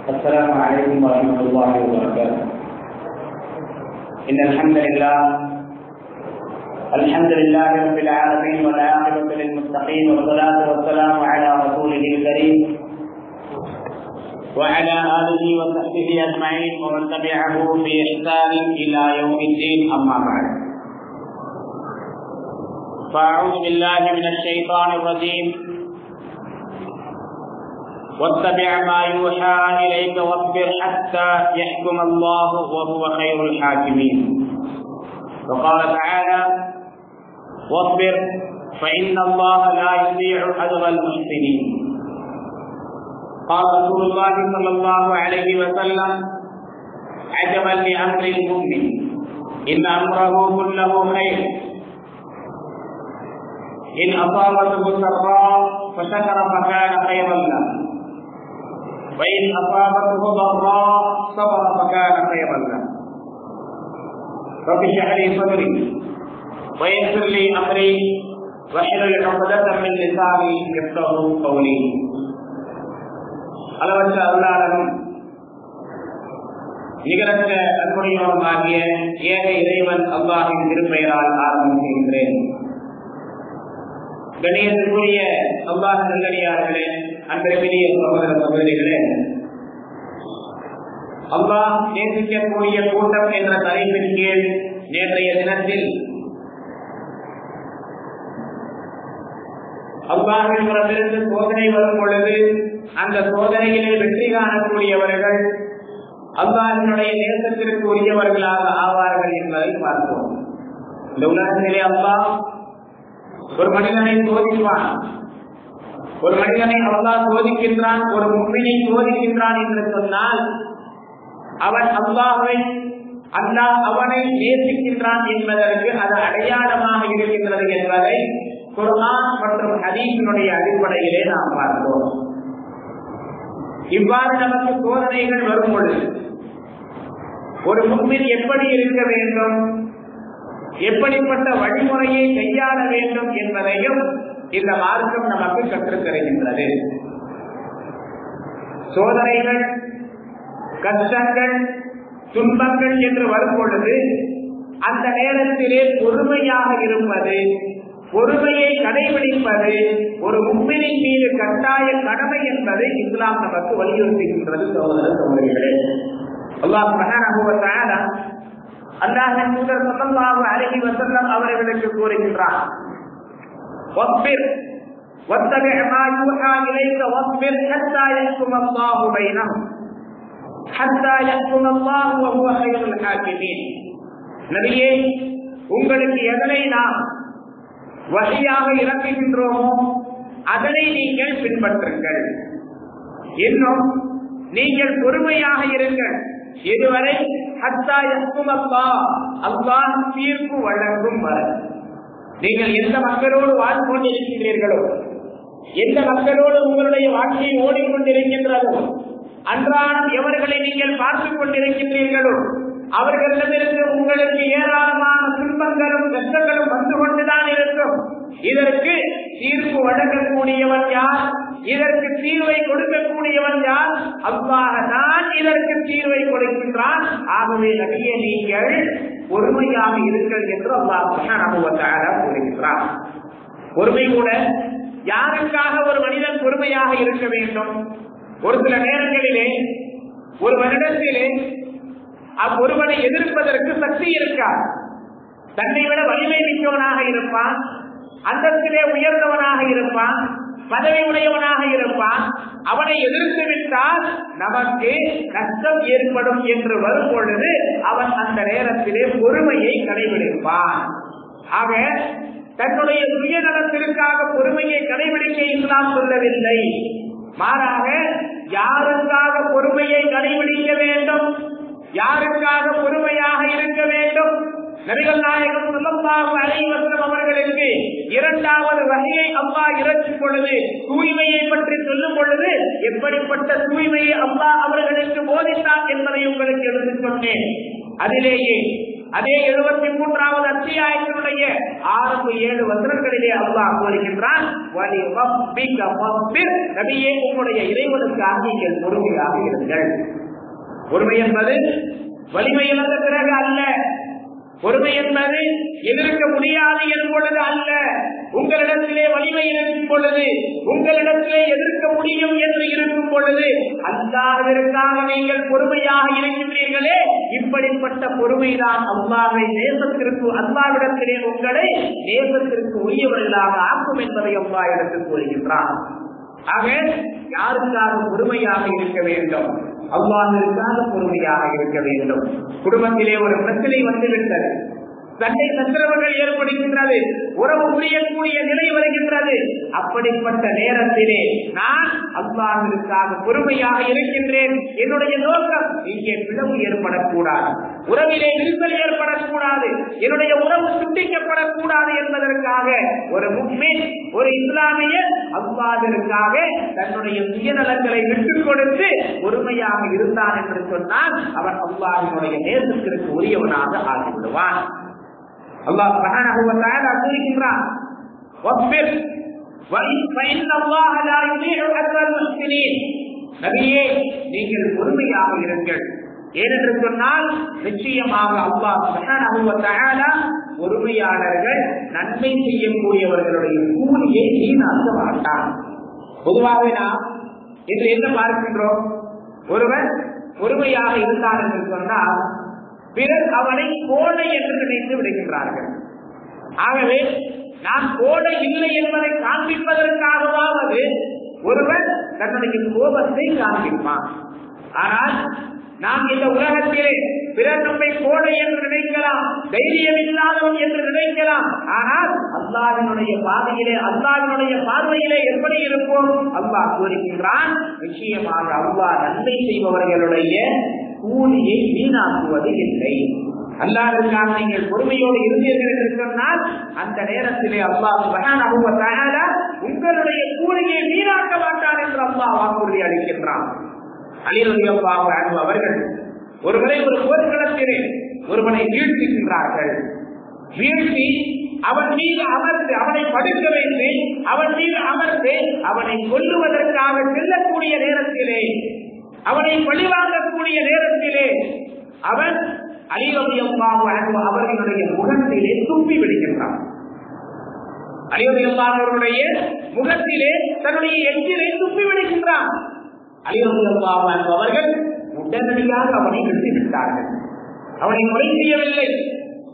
السلام عليكم ورحمة الله وبركاته. إن الحمد لله رب العالمين والعاقبة للمتقين والصلاة والسلام على رسوله الكريم وعلى آله وصحبه أجمعين ومن تبعه بإحسان إلى يوم الدين. أما بعد، فأعوذ بالله من الشيطان الرجيم. واتبع ما يوحى إليك واصبر حتى يحكم الله وهو خير الحاكمين. وقال تعالى: واصبر فإن الله لا يضيع أجر المحسنين. قال رسول الله صلى الله عليه وسلم: عجبا لأمر المؤمن إن أمره كله خير، إن أصابته سراء فشكر فكان خيرا له، وإن أصابته ضراء صبر فكان خيرا له. رب اشرح لي صدري ويسر لي أمري واحلل عقدة من لساني يفقهوا قولي. அளவற்ற அருளாளனும் நிகரற்ற அன்புடையவனுமாகிய ஏக இறைவன் அல்லாஹ்வின் திருப்பெயரால் ஆரம்பிக்கின்றேன். கணியத்திற்குரிய அல்லாஹ் நல்லடியார்களே, அன்பிற்குரிய சகோதர சகோதரிகளே, அல்லாஹ் நேசிக்கக்கூடிய கூட்டம் என்ற தலைப்பின் கீழ் நேற்றைய தினத்தில் அல்லாஹ்வின் புறத்திலிருந்து சோதனை வரும் பொழுது அந்த சோதனையிலே வெற்றி காணக்கூடியவர்கள் அல்லாஹ்வினுடைய நேசத்திற்கு உரியவர்களாக ஆவார்கள் என்பதை பார்த்தோம். இந்த உலகத்திலே அல்லாஹ் ஒரு மனிதனை சோதிப்பான். ஒரு மனிதனை அல்லாஹ் சோதிக்கின்றான், ஒரு முஃமினை சோதிக்கின்றான் என்று சொன்னால் அவன் அல்லாஹ் அவனை நேசிக்கின்றான் என்பதற்கு அது அடையாளமாக இருக்கின்றது என்பதை குர்ஆன் மற்றும் ஹதீஸினுடைய அடிப்படையிலே நாம் பார்த்தோம். இவ்வாறு நமக்கு சோதனைகள் வரும் பொழுது ஒரு முஃமின் எப்படி இருக்க வேண்டும், எப்படிப்பட்ட வழிமுறையை கையாள வேண்டும் என்பதையும் இந்த மார்க்கம் நமக்கு கற்றுத் தருகின்றது. சோதனைகள், கஷ்டங்கள், துன்பங்கள் என்று வரும் பொழுது அந்த நேரத்திலே பொறுமையாக இருப்பது, பொறுமையை கடைபிடிப்பது ஒரு முஃமினின் மீது கட்டாய கடமை என்பதை இஸ்லாம் நமக்கு வலியுறுத்துகின்றது. சகோதர சகோதரிகளே, அல்லாஹ் சுப்ஹானஹு வ தஆலா அல்லாஹ்வின் தூதர் ஸல்லல்லாஹு அலைஹி வஸல்லம் அவர்களுக்கு கூறுகின்றார்: வஸ்பிர் வத்தபி மா யூஹா இலைக வஸ்பிர் ஹத்தா யஹ்கும் அல்லாஹு பைனஹும் ஹத்தா யஹ்கும் அல்லாஹு வ ஹுவ கைருல் ஹாக்கிமீன். நபியே, உங்களுக்கு எதனை நாம் வஹியாக இறக்குகின்றோமோ அதனை நீங்கள் பின்பற்றுங்கள். இன்னும் நீங்கள் பொறுமையாக இருங்கள். இதுவரை ஹத்தா யஹ்கும் அல்லாஹ் தீர்ப்பு வழங்கும் வரை. நீங்கள் எந்த மக்களோடு வாழ்ந்து கொண்டிருக்கின்றீர்களோ, எந்த மக்களோடு உங்களுடைய வாழ்க்கையை ஓடிக்கொண்டிருக்கின்றதோ, அன்றாடம் எவர்களை நீங்கள் பார்த்துக் கொண்டிருக்கின்றீர்களோ அவர்களிடமிருந்து உங்களுக்கு ஏராளமான துன்பங்களும் கஷ்டங்களும் வந்து கொண்டுதான் இருக்கும். இதற்கு தீர்ப்பு வழங்கக்கூடியவன் யார்? இதற்கு தீர்வை கொடுக்கக்கூடியவன் யார்? அல்லாஹ் தான் இதற்கு தீர்வை கொடுக்கின்றான். ஆகவே நபியே, நீங்கள் பொறுமையாக இருங்கள் என்று அல்லாஹ் சுப்ஹானஹு வ தஆலா கூறுகின்றார். பொறுமை கூட யாருக்காக ஒரு மனிதன் பொறுமையாக இருக்க வேண்டும்? ஒரு சில நேரங்களிலே ஒரு வருடத்திலே ஒருவனை எதிர்ப்பதற்கு சக்தி இருக்கார். தன்னை விட வலிமை மிக்கவனாக இருப்பான், அந்தத்திலே உயர்ந்தவனாக இருப்பான், பதவி உடையவனாக இருப்பான். அவனை எதிர்த்து விட்டால் நமக்கு கஷ்டம் ஏற்படும் என்று வரும் பொழுது அவன் அந்த நேரத்திலே பொறுமையை கடைபிடிப்பான். ஆக தன்னுடைய சுயநலத்திற்காக பொறுமையை கடைபிடிக்க இஸ்லாம் சொல்லவில்லை. மாறாக யாருக்காக பொறுமையை கடைபிடிக்க வேண்டும், யாருக்காக பொறுமையாக இருக்க வேண்டும்? நபிகள் நாயகம் ஸல்லல்லாஹு அலைஹி வஸல்லம் அவர்களுக்கு இரண்டாவது வஹியை அல்லாஹ் இறக்கும் பொழுது தூய்மையை பற்றி சொல்லும் பொழுது எப்படிப்பட்ட தூய்மையை அல்லாஹ் அவர்களுக்கு போதித்தார் என்பதை உங்களுக்கு எடுத்துச் சொன்னேன். அதிலேயே அதே 73வது அத்தியாயத்தினுடைய 6-7 வசனங்களிலே அல்லாஹ் கூறுகின்றான், நபியே உங்களுடைய இறைவனுக்காக நீங்கள் பொறுமையாக இருங்கள். பொறுமை என்பது வலிமை இழந்த பிறகு அல்ல. பொறுமை என்பது எதிர்க்க முடியாது என்பொழுது அல்ல. உங்களிடத்திலே வலிமை இருக்கும் பொழுது, உங்களிடத்திலே எதிர்க்க முடியும் என்று இருக்கும் பொழுது அல்லாஹ்விற்காக நீங்கள் பொறுமையாக இருக்கின்றீர்களே, இப்படிப்பட்ட பொறுமைதான் அல்லாஹ்வை நேசத்திற்கு, அல்லாஹ்விடத்திலே உங்களை நேசத்திற்கு உரியவர்களாக ஆக்கும் என்பதை அல்லாஹ் எடுத்துக் கூறுகின்றான். ஆக யாருக்காக பொறுமையாக இருக்க வேண்டும்? அல்லாஹ்விற்காக பொறுமையாக இருக்க வேண்டும். குடும்பத்திலே ஒரு பிரச்சனை வந்துவிட்டது, சண்டை சச்சரவுகள் ஏற்படுகின்றது, உறவு புரியக்கூடிய நிலை வருகின்றது. அப்படிப்பட்ட நேரத்திலே நான் அல்லாஹ்விற்காக பொறுமையாக இருக்கின்றேன். என்னுடைய நோக்கம் இங்கே பிளவு ஏற்படக்கூடாது, உறவிலே விரிசல் ஏற்படக்கூடாது, என்னுடைய உறவு துண்டிக்கப்படக்கூடாது என்பதற்காக ஒரு முஃமின், ஒரு இஸ்லாமியர் அல்லாஹ்விற்காக தன்னுடைய சுயநலங்களை விட்டுக் கொடுத்து பொறுமையாக இருந்தான் என்று சொன்னால் அவன் அல்லாஹ்வினுடைய நேசத்திற்கு உரியவனாக ஆகிவிடுவான். அல்லாஹ் சுப்ஹானஹு வ தஆலா கூறுகின்றான், வஸ்பிர் ஃபஇன்ன அல்லாஹ லா யுதீஉ அஜ்ரல் முஹ்சினீன். நபியே நீங்கள் பொறுமையாக இருங்கள். ஏனென்று சொன்னால் நிச்சயமாக அல்லாஹ் சுப்ஹானஹு வ தஆலா பொறுமையாளர்கள், நன்மை செய்யக்கூடியவர்களுடைய கூலியை வீணாக்க மாட்டான். பொதுவாக நாம் இன்று என்ன பார்க்கின்றோம்? ஒருவர் பொறுமையாக இருந்தார் என்று சொன்னால் பிறர் அவனை கோடை என்று நினைத்து விடுகின்றார்கள். ஆகவே நான் கோடை இல்லை என்பதை காண்பிப்பதற்காகவாவது ஒருவர் தன்னுடைய கோபத்தை காண்பிப்பான். ஆனால் நாம் இந்த உலகத்திலே பிறர் நம்மை கோடை என்று நினைக்கலாம், தைரியம் இல்லாதவன் என்று நினைக்கலாம். ஆனால் அல்லாஹ்வினுடைய பாதையிலே, அல்லாஹ்வினுடைய பார்வையிலே எப்படி இருப்போம்? அல்லாஹ் கூறுகின்றான், நிச்சயமாக அல்லாஹ் நன்மை செய்பவர்களுடைய கூலியை வீணாக்குவது இல்லை. அல்லாஹ்வுக்காக நீங்கள் பொறுமையோடு இருந்தீர்கள் என்று சொன்னால் அந்த நேரத்திலே அல்லாஹ் சுப்ஹானஹு வ தஆலா உங்களுடைய கூலியை வீணாக்க மாட்டான் என்று அல்லாஹ் வாக்குறுதி அளிக்கின்றான். அலி ரலியல்லாஹு அன்ஹு அவர்கள் ஒருவரை ஒரு போர்க்களத்திலே ஒருவனை வீழ்த்துகின்றார்கள். வீழ்த்தி அவன் மீது அமர்ந்து, அவனை படுக்க வைத்து அவன் மீது அமர்ந்து அவனை கொல்லுவதற்காக செல்லக்கூடிய நேரத்திலே, அவனை பழிவாங்கக்கூடிய நேரத்திலே அவன் அலி ரலியல்லாஹு அன்ஹு அவர்களுடைய முகத்திலே துப்பி விடுகின்றான். அலி ரலியல்லாஹு அவர்களுடைய முகத்திலே தன்னுடைய எச்சிலை துப்பி விடுகின்றான். அலி ரலியல்லாஹு அன்ஹு அவர்கள் உடனடியாக அவனை விட்டுவிட்டார்கள். அவனை கொலை செய்யவில்லை.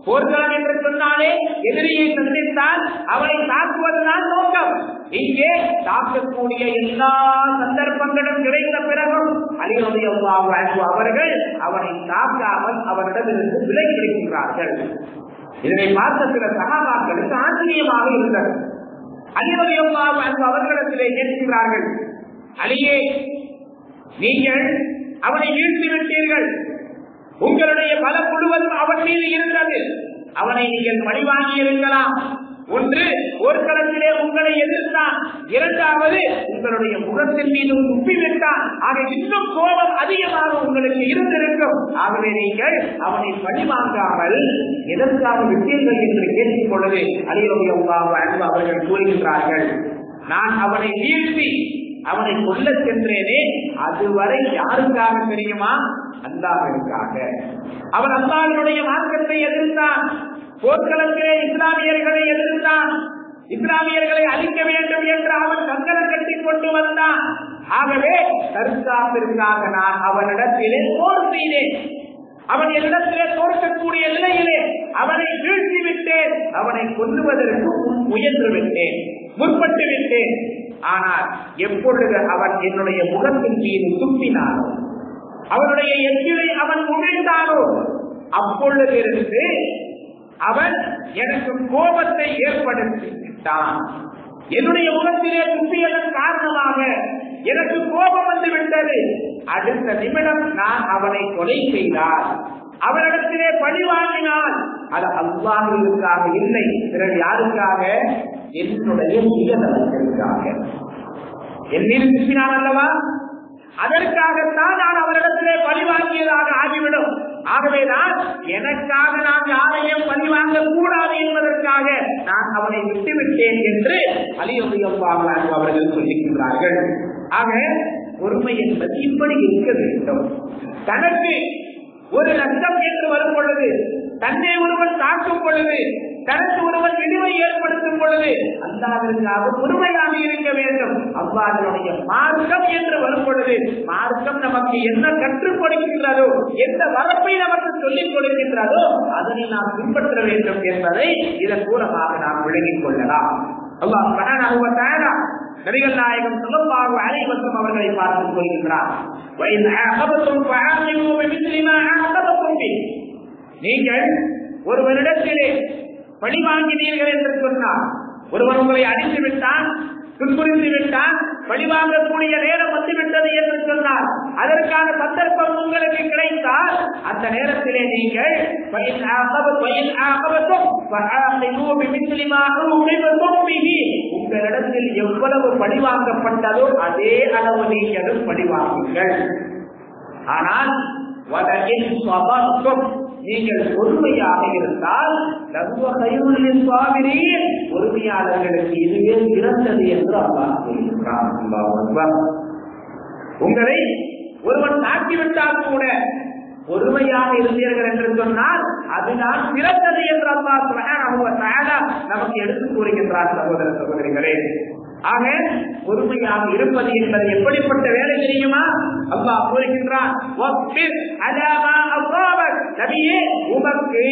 போர்க்களம் என்று சொன்னாலே எதிரியை சந்தித்தால் அவனை தாக்குவதுதான் நோக்கம். இங்கே தாக்கக்கூடிய எல்லா சந்தர்ப்பங்களும் கிடைத்த பிறகும் அலி ரலியல்லாஹு அன்ஹு அவர்கள் அவனை தாக்காமல் அவரிடமிருந்து விலகி விடுகின்றார்கள். இதனை பார்த்த சில சஹாபாக்களுக்கு ஆச்சரியமாக இருந்தது. அலி ரலியல்லாஹு அன்ஹு அவர்களிடத்திலே கேட்கிறார்கள், அலியே, நீங்கள் அவனை வீழ்த்தி விட்டீர்கள், உங்களுடைய பலம் முழுவதும் அவன் மீது இருந்தது, அவனை நீங்கள் பழிவாங்கி இருக்கலாம். ஒன்று, போர்க்களத்திலே உங்களை எதிர்த்தான், இரண்டாவது உங்களுடைய முகத்தின் மீது துப்பிவிட்டான். ஆக இன்னும் கோபம் அதிகமாக உங்களுக்கு இருந்திருக்கும். ஆகவே நீங்கள் அவனை பழிவாங்காமல் எதற்காக விட்டீர்கள் என்று கேட்கும் பொழுது அலி ரலியல்லாஹு அன்ஹு அவர்கள் கூறுகின்றார்கள், நான் அவனை வீழ்த்தி அவனை கொல்ல சென்றேனே, அதுவரை யாருக்காக தெரியுமா? அல்லாஹ்விற்காக. அவன் அல்லாஹ்வினுடைய மார்க்கத்தை எதிர்த்தான், போர்க்களத்திலே இஸ்லாமியர்களை எதிர்த்தான், இஸ்லாமியர்களை அழிக்க வேண்டும் என்று அவன் கங்கணம் கட்டி கொண்டு வந்தான். ஆகவே தற்காப்பிற்காக நான் அவனிடத்திலே போர் செய்தேன். அவன் என்னிடத்திலே தோற்கக்கூடிய நிலையிலே அவனை வீழ்த்தி விட்டேன், அவனை கொல்லுவதற்கு முயன்று விட்டேன், முற்பட்டு விட்டேன். ஆனால் எப்பொழுது அவன் என்னுடைய முகத்தின் மீது துப்பினானோ, அவனுடைய எச்சிலை அவன் உமிழ்ந்தானோ, அப்பொழுதிருந்து அவன் எனக்கு கோபத்தை ஏற்படுத்திவிட்டான். என்னுடைய முகத்திலே துப்பியதன் காரணமாக எனக்கு கோபம் வந்து விட்டது. அடுத்த நிமிடம் நான் அவனை கொலை செய்தால், அவனிடத்திலே பழி வாங்கினால், அது அல்லாஹ்விற்காக இல்லை, பிறகு யாருக்காக? என்னுடைய சுயநலத்திற்காக. என் மீது துப்பினான் அல்லவா, அதற்காகத்தான் நான் அவரிடத்திலே பழிவாங்கியதாக ஆகிவிடும். ஆகவேதான் எனக்காக நான் யாரையும் பழிவாங்க கூடாது என்பதற்காக நான் அவனை விட்டுவிட்டேன் என்று அலி ரலியல்லாஹு அன்ஹு அவர்கள் சொல்லியிருக்கிறார்கள். ஆக பொறுமை என்பது இப்படி இருக்க வேண்டும். தனக்கு ஒரு நஷ்டம் என்று வரும் பொழுது, தன்னை ஒருவன் தாக்கும் பொழுது, தனக்கு ஒருவன் இழிவை ஏற்படுத்தும் பொழுது அல்லாஹ்விற்காக பொறுமையாக இருக்க வேண்டும். அல்லாஹ்வுடைய மார்க்கம் என்று வரும் பொழுது மார்க்கம் நமக்கு என்ன கற்றுக் கொடுக்கின்றதோ, எந்த வரப்பை நமக்கு சொல்லிக் கொடுக்கின்றதோ அதனை நாம் பின்பற்ற வேண்டும் என்பதை இதன் மூலமாக நாம் விளங்கிக் கொள்ளலாம். அல்லாஹ் சுப்ஹானஹு வ தஆலா நபிகள் நாயகம் ஸல்லல்லாஹு அலைஹி வஸல்லம் அவர்களை பார்த்து சொல்கிறார், وَإِذْ عَاقَبْتُمْ فَعَاقِبُوا بِمِثْلِ مَا عَاقَبْتُمْ بِهِ. நீங்கள் ஒருவரிடத்திலே பழி வாங்கினீர்கள் என்று சொன்னார், ஒருவர் உங்களை அடித்து விட்டான், துன்புறுத்தி விட்டான், பழிவாங்கக்கூடிய நேரம் வந்துவிட்டது என்று சொன்னார், அதற்கான சந்தர்ப்பம் உங்களுக்கு கிடைத்தால் அந்த நேரத்திலே நீங்கள் உங்களிடத்தில் எவ்வளவு பழிவாங்கப்பட்டதோ அதே அளவு நீங்களும் பழிவாங்குங்கள். ஆனால் நீங்கள் பொறுமையாக இருந்தால் பொறுமையாளர்களுக்கு இதுவே சிறந்தது என்று அல்லாஹ் சொல்கிறார். உங்களை ஒருவன் தாக்கிவிட்டால் கூட பொறுமையாக இருந்தீர்கள் என்று சொன்னால் அதுதான் சிறந்தது என்று அல்லாஹ் சுப்ஹானஹு வ தஆலா நமக்கு எடுத்துக் கூறுகின்றார். சகோதர சகோதரிகளே, ஆக பொறுமையாக இருப்பது என்பது எப்படிப்பட்ட வேலை தெரியுமா? அல்லாஹ் கூறுகின்றான், நபியே, உமக்கு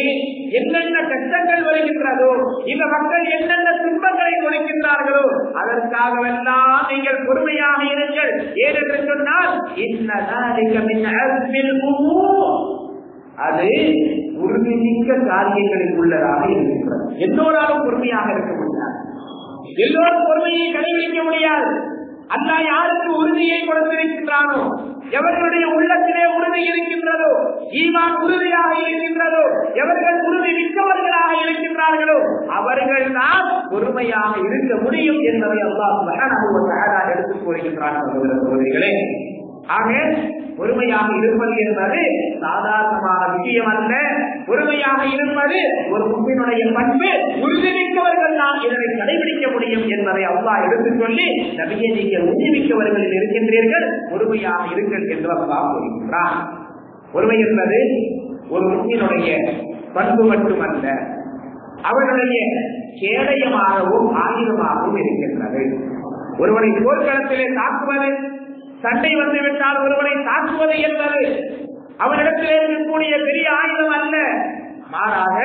என்னென்ன கஷ்டங்கள் வருகின்றதோ, இந்த மக்கள் என்னென்ன துன்பங்களை கொடுக்கின்றார்களோ அதற்காகவெல்லாம் நீங்கள் பொறுமையாக இருங்கள். ஏனென்று சொன்னால் அது உறுதிமிக்க காரியங்களில் உள்ளதாக இருக்கின்றது. எல்லோராலும் பொறுமையாக இருக்க முடியாது, எல்லோரும் பொறுமையை கடைபிடிக்க முடியாது. அல்லாஹ் யாருக்கு உறுதியை கொடுத்திருக்கின்றானோ, எவர்களுடைய உள்ளத்திலே உறுதி இருக்கின்றதோ, ஈமான் உறுதியாக இருக்கின்றதோ, எவர்கள் உறுதி மிக்கவர்களாக இருக்கின்றார்களோ அவர்கள் தான் பொறுமையாக இருக்க முடியும் என்பதை அல்லாஹ் சுப்ஹானஹு வ தஆலா எடுத்துக் கூறுகின்றார். சகோதர சகோதரிகளே, ஆக பொறுமையாக இருப்பது என்பது சாதாரணமான விஷயம் அல்ல. பொறுமையாக இருப்பது ஒரு முஸ்லிமுடைய பண்பு. உறுதிமிக்கவர்கள் தான் இதனை கடைபிடிக்க முடியும் என்பதை அல்லாஹ் எடுத்துச் சொல்லி, நபியே, நீங்கள் உறுதிமிக்கவர்களில் இருக்கின்றீர்கள், பொறுமையாக இருங்கள் என்று அல்லாஹ் கூறுகின்றார். பொறுமை என்பது ஒரு முஸ்லிமுடைய பண்பு மட்டுமல்ல, அவர்களுடைய கேடயமாகவும் ஆயுதமாகவும் இருக்கின்றது. ஒருவனை போர்க்களத்திலே தாக்குவது, சண்டை வந்துவிட்டால் ஒருவனை தாக்குவது என்பது அவனிடத்திலே இருக்கக்கூடிய பெரிய ஆயுதம் அல்ல. மாறாக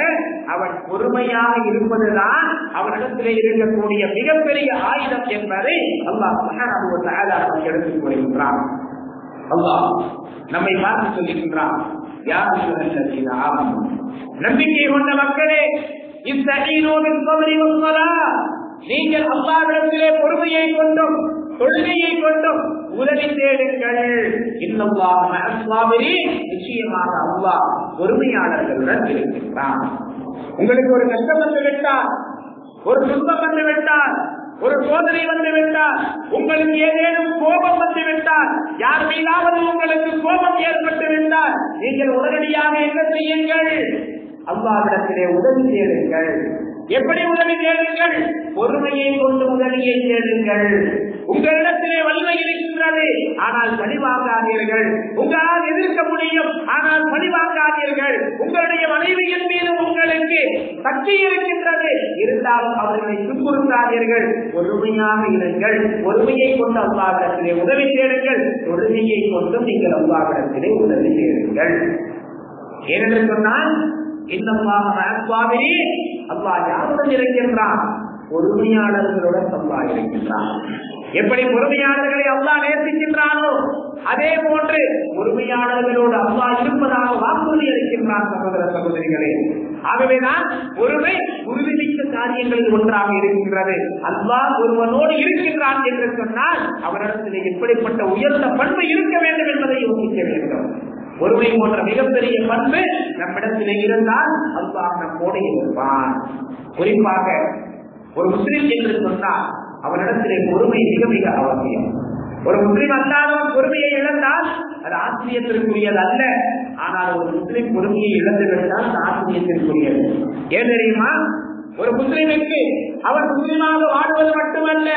அவன் பொறுமையாக இருப்பதுதான் அவனிடத்திலே இருக்கக்கூடிய மிகப்பெரிய ஆயுதம் என்பதை அல்லாஹ் சுப்ஹானஹு வ தஆலா எடுத்துக் கூறுகின்றான். அல்லாஹ் நம்மை பார்த்து சொல்லுகின்றான், யா அய்யுஹல்லதீன ஆமனூ, நம்பிக்கை கொண்ட மக்களே, இஸ்தஈனூ பிஸ்ஸப்ரி வஸ்ஸலாஹ், நீங்கள் அல்லாஹ்விடத்திலே பொறுமையை கொண்டும் தொழுகையை கொண்டும் உதவி தேடுங்கள். இன்னல்லாஹ மஅஸ் ஸாபிரீன், நிச்சயமாக அல்லாஹ் பொறுமையாளர்களுடன் இருக்கின்றான். உங்களுக்கு ஒரு கஷ்டம் வந்து விட்டால், ஒரு துன்பம் வந்து விட்டால், ஒரு சோதனை வந்து விட்டால், உங்களுக்கு ஏதேனும் கோபம் வந்து விட்டால், யார் மீதாவது உங்களுக்கு கோபம் ஏற்பட்டு விட்டால் நீங்கள் உடனடியாக என்ன செய்யுங்கள்? அல்லாஹ்விடத்திலே உதவி தேடுங்கள். எப்படி உதவி தேடுங்கள்? பொறுமையை கொண்டு உதவியை தேடுங்கள். உங்களிடத்திலே வலிமை இருக்கின்றது, ஆனால் பழிவாங்காதீர்கள். உங்களால் எதிர்க்க முடியும், ஆனால் பழிவாங்காதீர்கள். உங்களுடைய மனைவியின் மீது உங்களுக்கு சக்தி இருக்கின்றது, இருந்தாலும் அவர்களை துன்புறுத்தாதீர்கள். பொறுமையாக இருங்கள். பொறுமையை கொண்டு அல்லாஹ்விடத்திலே உதவி தேடுங்கள். பொறுமையை கொண்டு நீங்கள் அல்லாஹ்விடத்திலே உதவி தேடுங்கள். ஏனென்று சொன்னால், இன்னல்லாஹ மஅஸ் ஸாபிரீன், அல்லாஹ் யாருடன் இருக்கின்றான்? பொறுமையாளர்களுடன் அல்லாஹ் இருக்கின்றான். எப்படி பொறுமையாளர்களை அல்லாஹ் நேசிக்கின்றானோ அதே போன்று பொறுமையாளர்களோடு அல்லாஹ் இருப்பதாக வாக்குறுதி அளிக்கின்றான். சகோதர சகோதரிகளே, ஆகவேதான் பொறுமை உறுதிமிக்க காரியங்களில் ஒன்றாக இருக்கின்றது. அல்லாஹ் ஒருவனோடு இருக்கின்றான் என்று சொன்னால் அவரிடத்தில் எப்படிப்பட்ட உயர்ந்த பண்பு இருக்க வேண்டும் என்பதை யோசிக்க வேண்டும். பொறுமை போன்ற மிகப்பெரிய பண்பு நம்மிடத்திலே இருந்தால் அல்லாஹ் நம்மோடு இருப்பான். குறிப்பாக ஒரு முஸ்லிம் என்று சொன்னால் அவனிடத்திலே பொறுமை மிக மிக அவசியம். ஒரு முஸ்லிம் அல்லாதவன் பொறுமையை இழந்தால் அது ஆசிரியத்திற்குரியது அல்ல. ஆனால் ஒரு முஸ்லிம் பொறுமையை இழந்து விட்டால் ஆசிரியத்திற்குரியது. ஏன் தெரியுமா? ஒரு முஸ்லிமுக்கு அவர் முஸ்லிமாக வாழ்வது மட்டுமல்ல,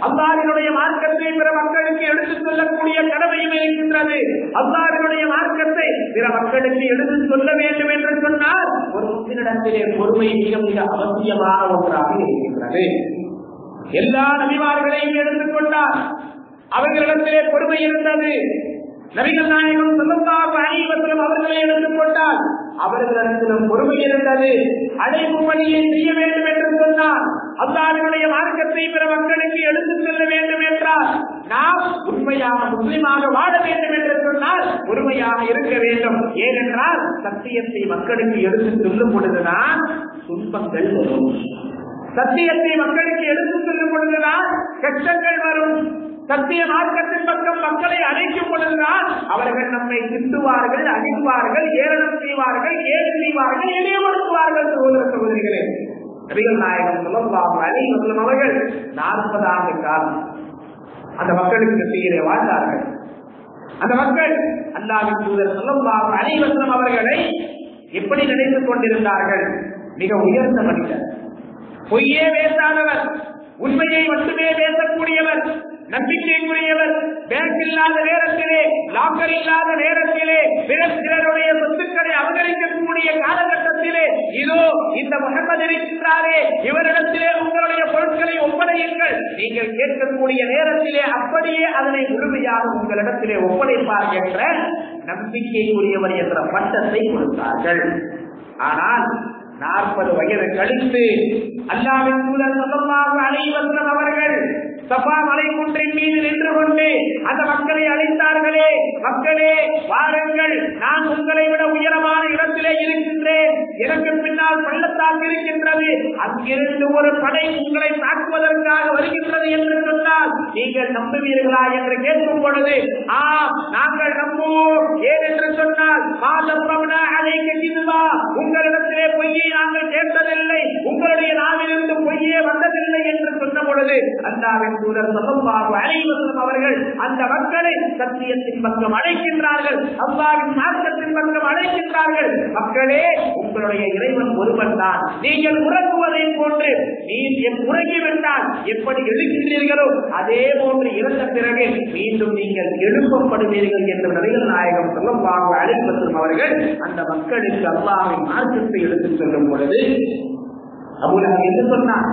அல்லாஹ்வினுடைய மார்க்கத்தை பிற மக்களுக்கு எடுத்துச் சொல்லக்கூடிய கடமையும் இருக்கின்றது. அல்லாஹ்வினுடைய மார்க்கத்தை பிற மக்களுக்கு எடுத்துச் சொல்ல வேண்டும் என்று சொன்னால் ஒரு முஸ்லிமிடத்திலே பொறுமை மிக மிக அவசியமான ஒன்றாக இருக்கின்றது. எல்லா நபிமார்களையும் எடுத்துக்கொண்டார், அவர்களிடத்திலே பொறுமை இருந்தது. நபிகள் நாயகம் ஸல்லல்லாஹு அலைஹி வஸல்லம் அவர்களை எடுத்துக்கொண்டால் அவர்களிடத்திலும் பொறுமை இருந்தது. அழைப்பு பணியை செய்ய வேண்டும் என்று சொன்னால், அல்லாஹ்வினுடைய மார்க்கத்தை பிற மக்களுக்கு எடுத்துச் செல்ல வேண்டும் என்றால், நாம் உண்மையான முஸ்லிமாக வாழ வேண்டும் என்று சொன்னால் பொறுமையாக இருக்க வேண்டும். ஏனென்றால் சத்தியத்தை மக்களுக்கு எடுத்துச் சொல்லும் பொழுதுதான் துன்பங்கள் வரும். சத்தியத்தை மக்களுக்கு எடுத்துச் செல்லும் பொழுதுதான் கஷ்டங்கள் வரும். சத்திய மார்க்கத்தின் பக்கம் மக்களை அழைக்கும் பொழுதுதான் அவர்கள் நம்மை திட்டுவார்கள், அடிப்பார்கள், ஏளனம் செய்வார்கள், கேலி செய்வார்கள், இழிவுபடுத்துவார்கள். சகோதரிகளே, நபிகள் நாயகம் ஸல்லல்லாஹு அலைஹி வஸல்லம் அவர்கள் 40 ஆண்டு காலம் அந்த மக்களுக்கு மத்தியிலே வாழ்ந்தார்கள். அந்த மக்கள் அல்லாஹ்வின் தூதர் ஸல்லல்லாஹு அலைஹி வஸல்லம் அவர்களை எப்படி நினைத்துக் கொண்டிருந்தார்கள்? மிக உயர்ந்த மனிதர், பொய்யே பேசாதவர், உண்மையை மட்டுமே பேசக்கூடியவர், நம்பிக்கைக்குரியவர். பேங்க் இல்லாத நேரத்திலே, லாக்கர் இல்லாத நேரத்திலே, சிலருடைய சொத்துக்களை அபகரிக்கக்கூடிய காலகட்டத்திலே இதோ இந்த முஹம்மது இருக்கின்றாரே, இவரிடத்திலே உங்களுடைய பொருட்களை ஒப்படையுங்கள், நீங்கள் கேட்கக்கூடிய நேரத்திலே அப்படியே அதனை முழுமையாக உங்களிடத்திலே ஒப்படைப்பார் என்ற நம்பிக்கைக்குரியவர் என்ற பட்டத்தை கொடுத்தார்கள். ஆனால் 40 வயது கழித்து அல்லாஹ்வின் தூதர் ஸல்லல்லாஹு அலைஹி வஸல்லம் அவர்கள் சஃபா மலைக்குன்றின் மீது நின்று கொண்டு அந்த மக்களை அழைத்தார்களே, மக்களே வாருங்கள், நான் உங்களை விட உயரமான இடத்திலே இருக்கின்றேன், எனக்கு பின்னால் பள்ளத்தாக்கு இருக்கின்றது, அங்கிருந்து ஒரு படை உங்களை தாக்குவதற்காக வருகின்றது என்று சொன்னால் நீங்கள் நம்புவீர்களா என்று கேட்கும் பொழுது நாங்கள் நம்புவோம். ஏன் என்று சொன்னால் உங்களிடத்திலே பொய்யை நாங்கள் கேட்டதில்லை, உங்களுடைய நாவிலிருந்து பொய்யே வந்ததில்லை என்று சொன்ன பொழுது அல்லாஹ்வின் தூதர் ஸல்லல்லாஹு அலைஹி வஸல்லம் அவர்கள் அந்த மக்களை சத்தியத்தின் பக்கம் அழைக்கின்றார்கள், அல்லாஹ்வின் மார்க்கத்தின் பக்கம் அழைக்கின்றார்கள். மக்களே, உங்களுடைய இறைவன் ஒருவன் தான். நீங்கள் உறங்குவதை போன்று நீர் உறங்கிவிட்டால் எப்படி எழுகின்றீர்களோ அதே போன்று இறந்த பிறகு மீண்டும் நீங்கள் எழுப்பப்படுவீர்கள் என்று நபிகள் நாயகம் ஸல்லல்லாஹு அலைஹி வஸல்லம் அவர்கள் அந்த மக்களுக்கு அல்லாஹ்வின் மார்க்கத்தை எடுத்துச் சொல்லும் பொழுது அபூ லஹப் என்ன சொன்னார்?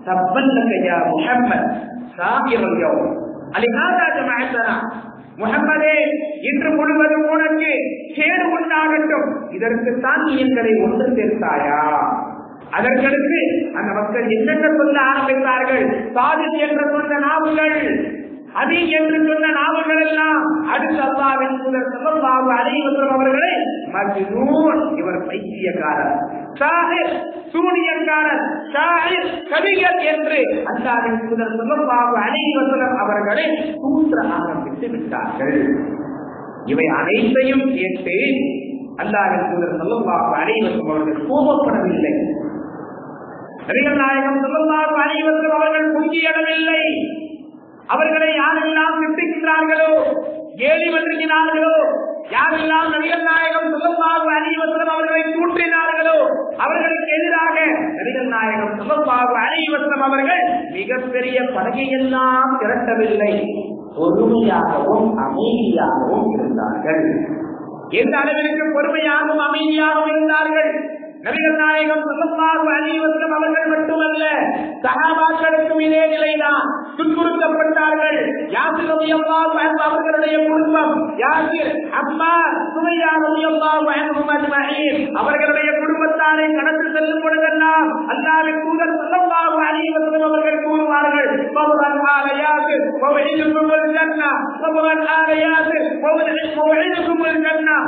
தப்பல்லக யா முஹம்மத் சாகிரல் யௌம் அலிஹாதா ஜமஅத்தனா, முஹம்மதே, இன்று முழுவதும் உனக்கு கேடு உண்டாகட்டும், இதற்குத்தான் நீ எங்களை ஒன்று சேர்த்தாயா? அதற்கடுத்து அந்த மக்கள் என்னென்ன சொல்ல ஆரம்பித்தார்கள்? சாதித் என்று சொன்ன நாவுகள், அதி என்று சொன்ன நாவுகள் எல்லாம் அடுத்து அல்லாஹ்வின் தூதர் ஸல்லல்லாஹு அலைஹி வஸல்லம் அவர்களை மஜ்னூன், இவர் பைத்தியக்காரர், சாஹிர் சூனியக்காரர், ஷாயிர் கவிஞர் என்று அல்லாஹ்வின் தூதர் ஸல்லல்லாஹு அலைஹி வஸல்லம் அவர்களை தூற்ற ஆரம்பித்து விட்டார்கள். இவை அனைத்தையும் கேட்டு அல்லாஹ்வின் தூதர் ஸல்லல்லாஹு அலைஹி வஸல்லம் அவர்கள் கோபப்படவில்லை. நபிகள் நாயகம் ஸல்லல்லாஹு அலைஹி வஸல்லம் அவர்கள் பொங்கியடவில்லை. அவர்களை யாரெல்லாம் திட்டுகின்றார்களோ, கேலி பண்ணுகிறார்களோ, யாரெல்லாம் நபிகள் நாயகம் ஸல்லல்லாஹு அலைஹி வஸல்லம் அவர்களை தூற்றினார்களோ அவர்களுக்கு எதிராக நபிகள் நாயகம் ஸல்லல்லாஹு அலைஹி வஸல்லம் அவர்கள் மிகப்பெரிய படையெல்லாம் திரட்டவில்லை, பொறுமையாகவும் அமைதியாகவும் இருந்தார்கள். எந்த அளவிற்கு பொறுமையாகவும் அமைதியாகவும் இருந்தார்கள்? நபிகள் நாயகம் ஸல்லல்லாஹு அலைஹி வஸல்லம் அவர்கள் மட்டுமல்ல, சஹாபாக்களுக்கும் இதே நிலைதான். துன்புறுத்தப்பட்டார்கள். யாசிர் ரலியல்லாஹு அன்ஹு அவர்களுடைய குடும்பம், யாசிர், அம்மார், சுமையா ரலியல்லாஹு அன்ஹும் அஜ்மஈன் அவர்களுடைய குடும்பத்தாரை கடந்து செல்லும் பொழுதெல்லாம் அல்லாஹ்வின் தூதர் ஸல்லல்லாஹு அலைஹி வஸல்லம் அவர்கள் கூறுவார்கள், "சபரன் ஆல யாசிர் வவஇதுகுமுல் ஜன்னah, சபரன் ஆல யாசிர் வவஇதுகுமுல் ஜன்னah."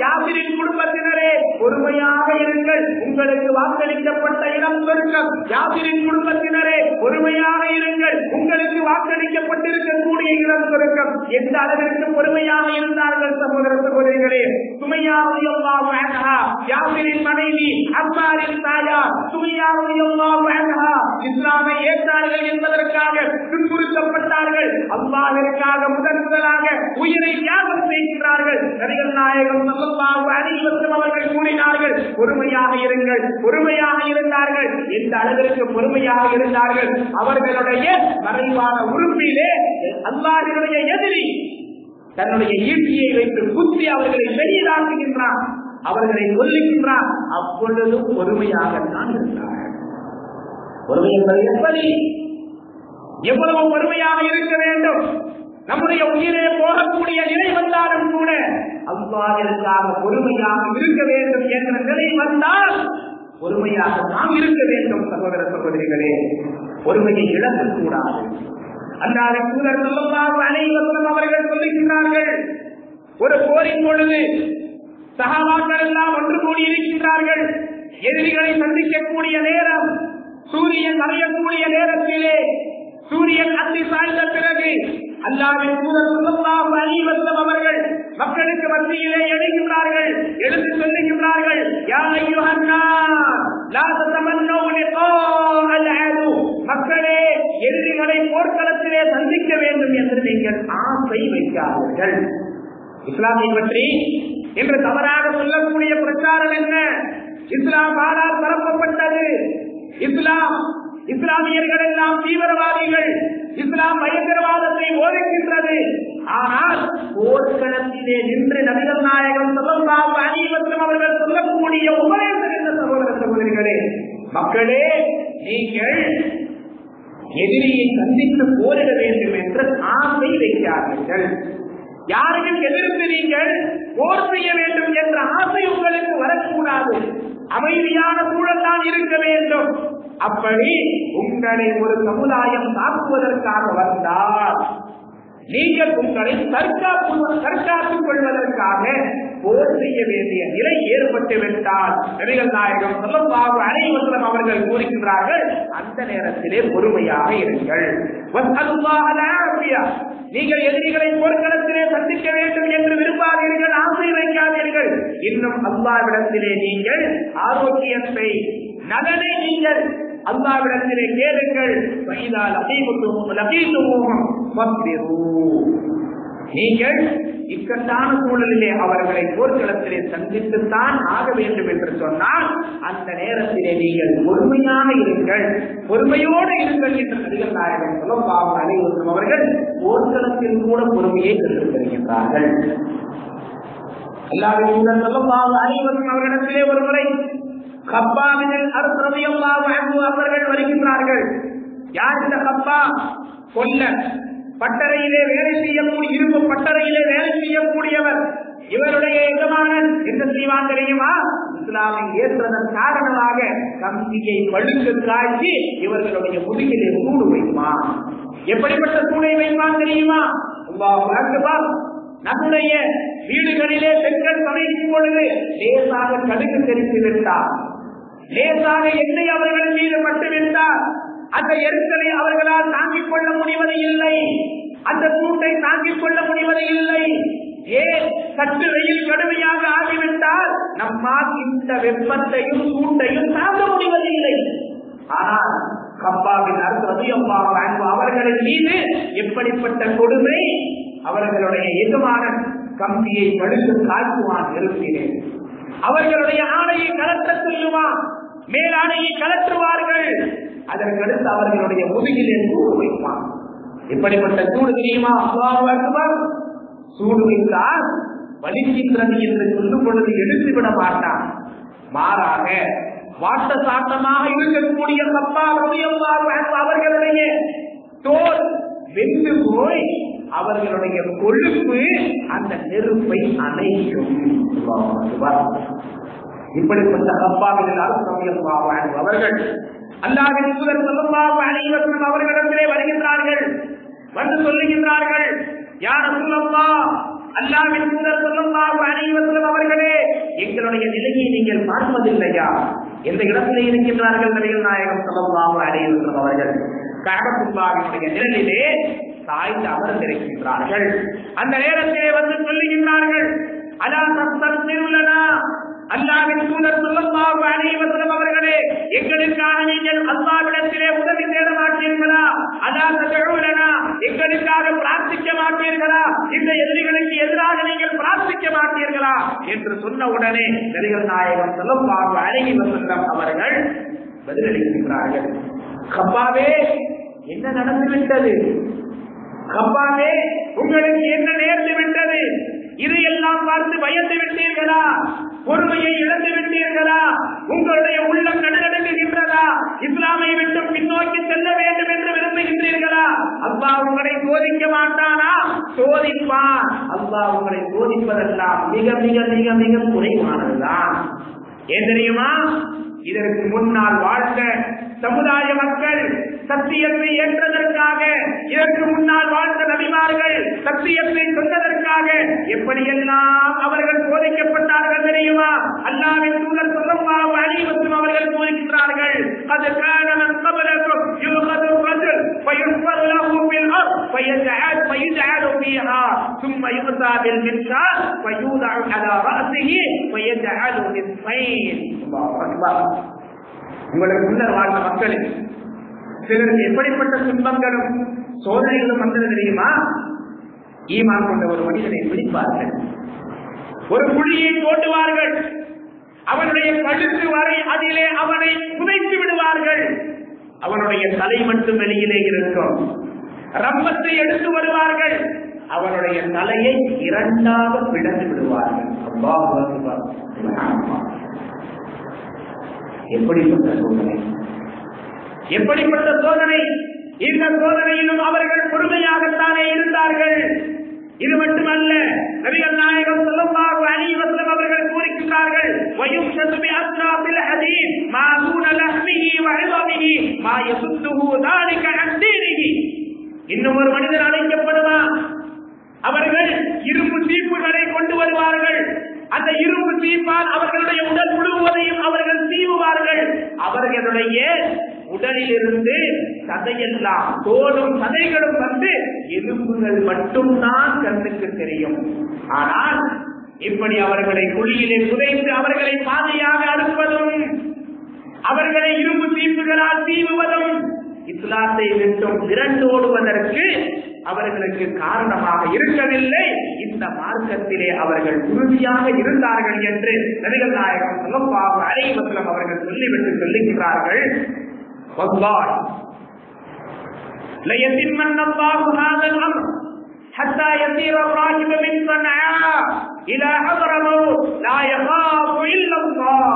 யாசிரின் குடும்பத்தினரே, பொறுமையாக இருங்கள், உங்களுக்கு வாக்களிக்கப்பட்ட இடம் சொர்க்கம். யாசிரின் குடும்பத்தினரே, பொறுமையாக இருங்கள், உங்களுக்கு வாக்களிக்கப்பட்டிருக்கக்கூடிய இடம் சொர்க்கம். எந்த அளவிற்கு பொறுமையாக இருந்தார்கள் சகோதர சகோதரிகளே! சுமையா ரலியல்லாஹு அன்ஹா யாசிரின் மனைவி அம்மாரின் தாயார் சுமையா ரலியல்லாஹு அன்ஹா இஸ்லாமை ஏற்றார்கள் என்பதற்காக துன்புறுத்தப்பட்டார்கள். அல்லாஹ்விற்காக முதலாக உயிரை தியாகம் செய்கிறார்கள். நபிகள் நாயகம் ஸல்லல்லாஹு அலைஹி வஸல்லம் அவர்கள் கூறினார்கள், பொறுமையாக இருங்கள். பொறுமையாக இருந்தார்கள். எந்த அளவிற்கு பொறுமையாக இருந்தார்கள்? அவர்களுடைய மறைவான உறுப்பிலே அல்லாஹ்வுடைய எதிரி தன்னுடைய ஈட்டியை வைத்து குத்தி அவர்களை வெளியேறாக்குகின்றான், அவர்களை கொல்லுகின்றான். அப்பொழுதும் பொறுமையாகத்தான் இருந்தார்கள். பொறுமை என்பது எப்படி? எவ்வளவு பொறுமையாக இருக்க வேண்டும்? நம்முடைய உயிரே போகக்கூடிய நிலை வந்தாலும் கூட அல்லாஹ்விற்காக பொறுமையாக இருக்க வேண்டும் என்ற நிலை வந்தால் பொறுமையாக நாம் இருக்க வேண்டும். சகோதர சகோதரிகளே, பொறுமையை இழக்கக்கூடாது. அல்லாஹ்வின் தூதர் ஸல்லல்லாஹு அலைஹி வஸல்லம் அவர்கள் சொல்லுகிறார்கள், ஒரு போரின் பொழுது சஹாபாக்கள் எல்லாம் ஒன்று கூடி இருக்கின்றார்கள். எதிரிகளை சந்திக்கக்கூடிய நேரம், சூரியன் மறையக்கூடிய நேரத்திலே, சூரியன் அத்தி சாய்ந்த பிறகு அல்லாஹ்வின் தூதர் ஸல்லல்லாஹு அலைஹி வஸல்லம் அவர்கள் மக்களுக்கு மத்தியிலே எழுகிறார்கள். எழுந்து சொல்லுகிறார்கள், யா அய்யுஹன் நாஸ் லா ததமன்னூ லிகாஅல் அது. மக்களே, எதிரிகளை போர்க்களத்திலே சந்திக்க வேண்டும் என்று நீங்கள் ஆசை வைக்காதீர்கள். இஸ்லாமை பற்றி இன்று தவறாக சொல்லக்கூடிய பிரச்சாரம் என்ன? இஸ்லாம் ஆளால் பரப்பப்பட்டது. இஸ்லாமியர்கள் எல்லாம் தீவிரவாதிகள், இஸ்லாம் பயங்கரவாதத்தை போதிக்கின்றது. ஆனால் போர்க்களத்திலே நின்று நபிகள் நாயகம் ஸல்லல்லாஹு அலைஹி வஸல்லம் அவர்கள் சொல்லக்கூடிய உபதேசம் என்ன? சகோதர சகோதரிகளே, மக்களே, நீங்கள் எதிரியை சந்தித்து போரிட வேண்டும் என்று ஆசை வைக்காதீர்கள். யாரையும் எதிர்த்து நீங்கள் போர் செய்ய வேண்டும் என்ற ஆசை உங்களுக்கு வரக்கூடாது. அமைதியான சூழல் தான் இருக்க வேண்டும். அப்படி உங்களை ஒரு சமுதாயம் தாக்குவதற்காக வந்தால் நீங்கள் உங்களை தற்காத்துக் கொள்வதற்காக போர் செய்ய வேண்டிய நிலை ஏற்பட்டு விட்டால் நபிகள் நாயகம் ஸல்லல்லாஹு அலைஹி வஸல்லம் அவர்கள் கூறுகின்றார்கள், அந்த நேரத்திலே பொறுமையாக இருங்கள். நீங்கள் எதிரிகளை போர்க்களத்திலே சந்திக்க வேண்டும் என்று விரும்பாதீர்கள், ஆசை வைக்காதீர்கள். இன்னும் அல்லாஹ்விடத்திலே நீங்கள் ஆரோக்கியத்தை, நலனை நீங்கள் அல்லாஹ்விடத்திலே கேளுங்கள். நீங்கள் இக்கட்டான சூழலிலே அவர்களை போர்க்களத்திலே சந்தித்துத்தான் ஆக வேண்டும் என்று சொன்னால் அந்த நேரத்திலே நீங்கள் பொறுமையாக இருங்கள், பொறுமையோடு இருங்கள் என்று நபிகள் நாயகம் ஸல்லல்லாஹு அலைஹி வஸல்லம் அவர்கள் போர்க்களத்தில் கூட பொறுமையை கற்றுத் தருகின்றார்கள். அல்லாஹ்வின் தூதர் ஸல்லல்லாஹு அலைஹி வஸல்லம் அவர்களிடத்திலே ஒரு முறை கப்பாப் பின் அர்த் ரலியல்லாஹு அன்ஹு அவர்கள் வருகின்றார்கள். யார் இந்த கப்பாப்? கொல்லன். பட்டறையிலே வேலை செய்யக்கூடிய, இரும்பு பட்டறையிலே வேலை செய்யக்கூடியவர். இவருடைய எஜமானன் என்ன செய்வான் தெரியுமா? இஸ்லாமை ஏற்றதன் காரணமாக கம்பியை பழுக்கு காய்ச்சி இவர்களுடைய முதுகிலே சூடு வைப்பான். எப்படிப்பட்ட சூடை வைப்பான் தெரியுமா? அல்லாஹ் அக்பர். நம்முடைய வீடுகளிலே பெண்கள் சமைக்கும் பொழுது லேசாக கடுகு தெரிந்து விட்டார், லேசாக எண்ணெய் அவர்கள் மீது பட்டுவிட்டார், அந்த எரிச்சலை அவர்களால் தாங்கிக் கொள்ள முடிவது இல்லை, அந்த சூட்டை தாங்கிக் கொள்ள முடிவது இல்லை. ஏன்? சற்று வெயில் கடுமையாக ஆகிவிட்டால் நம்மால் இந்த வெப்பத்தையும் சூட்டையும் தாங்க முடிவதில்லை. ஆனால் கப்பாவின் அர்த் ரலியல்லாஹு அன்ஹு அவர்களின் மீது எப்படிப்பட்ட கொடுமை! அவர்களுடைய எஜமானன் கம்பியை படுத்து காய்ச்சுவான் நெருப்பிலே, அவர்களுடைய ஆணையை கலட்ட சொல்லுவான், மேலாணையை கலற்றுவார்கள், அதற்கடுத்து அவர்களுடைய முதுகிலே சூடு வைப்பான். இப்படிப்பட்ட சூடு தெரியுமா? அல்லாஹ் அக்பர். சூடு வைத்தால் வலிக்கின்றது என்று சொல்லும் பொழுது எடுத்துவிட மாட்டான், மாறாக வாட்ட சாட்டமாக இருக்கக்கூடிய கப்பாப் ரலியல்லாஹு அன்ஹு அவர்களுடைய தோல் வெந்து போய் அவர்களுடைய கொழுப்பு அந்த நெருப்பை அணைக்கும். இப்படிப்பட்ட கப்பாவின் அர்த் ரலியல்லாஹு அன்ஹு அவர்கள் அல்லாஹ்வின் தூதர் ஸல்லல்லாஹு அலைஹி வஸல்லம் அவர்களிடத்திலே வருகின்றார்கள். வந்து சொல்லுகின்றார்கள், யா ரசூலல்லாஹ், அல்லாஹ்வின் தூதர் ஸல்லல்லாஹு அலைஹி வஸல்லம் அவர்களே, எங்களுடைய நிலையை நீங்கள் பார்ப்பதில்லையா? எந்த இடத்திலே இருக்கின்றார்கள் நபிகள் நாயகம் ஸல்லல்லாஹு அலைஹி வஸல்லம் அவர்கள்? கஅபத்துல்லாஹ்வுடைய நிழலிலே சாய்ந்து அமர்ந்திருக்கின்றார்கள். அந்த நேரத்திலே வந்து சொல்லுகின்றார்கள், அலா தஸ்தக்பிரு லனா, அல்லாஹ்வின் தூதர் ஸல்லல்லாஹு அலைஹி வஸல்லம் அவர்களே, எங்களுக்காக நீங்கள் அல்லாஹ்விடத்திலே உதவி தேட மாட்டீர்களா? அலா ததுஊலனா, எங்களுக்காக பிரார்த்திக்க மாட்டீர்களா? இந்த எதிரிகளுக்கு எதிராக நீங்கள் பிரார்த்திக்க மாட்டீர்களா என்று சொன்ன உடனே நபிகள் நாயகம் ஸல்லல்லாஹு அலைஹி வஸல்லம் அவர்கள் பதிலளிக்கிறார்கள். கப்பாவே, என்ன நடந்துவிட்டது? கப்பாவே, உங்களுக்கு என்ன நேர்ந்து விட்டது? இதையெல்லாம் பார்த்து பயந்து விட்டீர்களா? பொறுமையை இழந்து விட்டீர்களா? உங்களுடைய உள்ளம் நடுநடுங்குகின்றதா? இஸ்லாமை விட்டு பின்னோக்கி செல்ல வேண்டும் என்று விரும்புகின்றீர்களா? அல்லாஹ் உங்களை சோதிக்க மாட்டானா? சோதிப்பான். அல்லாஹ் உங்களை சோதிப்பதெல்லாம் மிக மிக மிக மிக குறைவானதுதான். ஏன் தெரியுமா? இதற்கு முன்னால் வாழ்ந்த சமுதாய மக்கள் சத்தியத்தை ஏற்றதற்காக, இதற்கு முன்னால் வாழ்ந்த நபிமார்கள் சத்தியத்தை சொன்னதற்காக எப்படியெல்லாம் அவர்கள் சோதிக்கப்பட்டார்கள் தெரியுமா? அல்லாஹ்வின் தூதர் ஸல்லல்லாஹு அலைஹி வஸல்லம் அவர்கள் சோதிக்கிறார்கள். அது கானமன் கபலக்கும் யுகது ரஜுல் ஃபயுஃபர் லஹு பில் அர்த் ஃபயஜஅல் ஃபீஹா ثم يؤتى بالمنشار فيوضع على رأسه فيجعل نصفين. அல்லாஹ் அக்பர். உங்களுக்கு முன்னர் வாழ்ந்த மக்களில் சிலருக்கு எப்படிப்பட்ட துன்பங்களும் சோதனைகளும் வந்தது தெரியுமா? ஈமான் கொண்ட ஒரு மனிதனை பிடிப்பார்கள், ஒரு குழியை தோண்டுவார்கள், அவனுடைய கழுத்து வரை அதிலே அவனை புதைத்து விடுவார்கள். அவனுடைய தலை மட்டும் வெளியிலே இருக்கும். ரம்பத்தை எடுத்து வருவார்கள், அவனுடைய தலையை இரண்டாக பிளந்து விடுவார்கள். அல்லாஹ் அக்பர். எப்படிப்பட்ட சோதனை, எப்படிப்பட்ட சோதனை! இந்த சோதனையிலும் அவர்கள் பொறுமையாகத்தானே இருந்தார்கள். இது மட்டுமல்ல, நபிகள் நாயகம் ஸல்லல்லாஹு அலைஹி வஸல்லம் அவர்கள் கூறுகிறார்கள், வயுஷது பிஅஸ்ராபில் ஹதீத் மா தூன லஹ்மிஹி வ இதாமிஹி மா யசுத்துஹு ذلك عن دينه. இன்னும் ஒரு மனிதன் அழைக்கப்படுவான். அவர்கள் இரும்பு தீப்புகளை கொண்டு வருவார்கள். அந்த இரும்பு தீப்பால் அவர்களுடைய உடல் முழுவதையும் அவர்கள் சீவுவார்கள். அவர்களுடைய உடலில் இருந்து சதையெல்லாம், தோலும் சதைகளும் வந்து எலும்புகள் மட்டும்தான் கண்ணுக்கு தெரியும். ஆனால் இப்படி அவர்களை குழியிலே புதைத்து அவர்களை பாதையாக அறுப்பதும், அவர்களை இரும்பு தீப்புகளால் சீவுவதும் இஸ்லாத்தை விட்டும் விரண்டோடுவதற்கு அவர்களுக்கு காரணமாக இருக்கவில்லை. இந்த மார்க்கத்திலே அவர்கள் உறுதியாக இருந்தார்கள் என்று நபிகள் நாயகம் ஸல்லல்லாஹு அலைஹி வஸல்லம் அவர்கள் சொல்லிவிட்டு சொல்லுகிறார்கள், வல்லாஹ் லயதிம்மன் அல்லாஹு ஹாதல் அம்ர் ஹத்தா யஸீர الراكب من صنعاء الى حضرموت لا يخاف الا الله.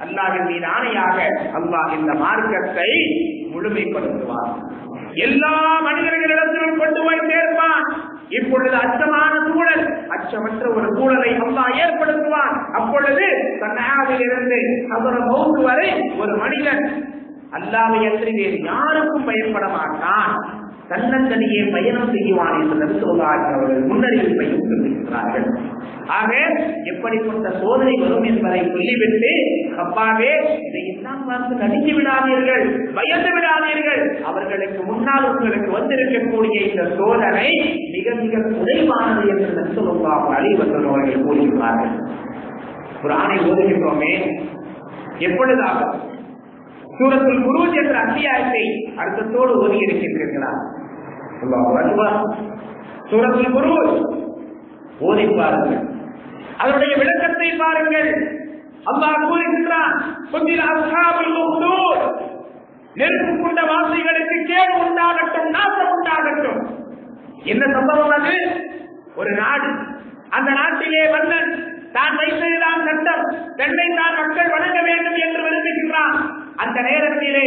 அல்லாஹ்வின் மீது ஆணையாக அல்லாஹ் இந்த மார்க்கத்தை முழுமைப்படுத்துவார். எல்லா மனிதர்களிடத்திலும் கொண்டு போய் சேர்ப்பான். இப்பொழுது அச்சமான சூழல், அச்சமற்ற ஒரு சூழலை அல்லாஹ் ஏற்படுத்துவான். அப்பொழுது சன்னாவில் இருந்து ஹதரமௌத் வரை ஒரு மனிதன் அல்லாஹ்வை அன்றி வேறு யாருக்கும் பயப்பட மாட்டான், தன்னந்தனியே பயணம் செய்வான் என்று நபிகள் அவர்கள் முன்னறிவிப்பை சொல்லுகிறார்கள். ஆக எப்படிப்பட்ட சோதனை வரும் என்பதை சொல்லிவிட்டு, அப்பாவே இதையெல்லாம் பார்த்து நடித்து விடாதீர்கள், பயந்து விடாதீர்கள். அவர்களுக்கு முன்னால் உங்களுக்கு வந்திருக்கக்கூடிய இந்த சோதனை மிக மிக குறைவானது என்று நபிகள் அலைஹி அவர்கள் கூறுகிறார்கள். ஒரு ஆணை ஓதுகின்றோமே, எப்பொழுதாவது சூரத்துல் புரூஜ் என்ற அத்தியாயத்தை அர்த்தத்தோடு ஓதி இருக்கின்றீர்களா? சூரத்துல் புரூஜ் ஓதி பாருங்கள், அதனுடைய விளக்கத்தை பாருங்கள். அல்லாஹ் கூறுகின்றான், நெருப்பு கொண்ட வாசிகளுக்கு கேடு உண்டாகட்டும், நாசம் உண்டாகட்டும். என்ன சம்பவம் அது? ஒரு நாடு, அந்த நாட்டிலே மன்னன் தான் வைத்ததுதான் சட்டம், பெண்ணை தான் மக்கள் வணங்க வேண்டும் என்று விரும்புகின்றான். அந்த நேரத்திலே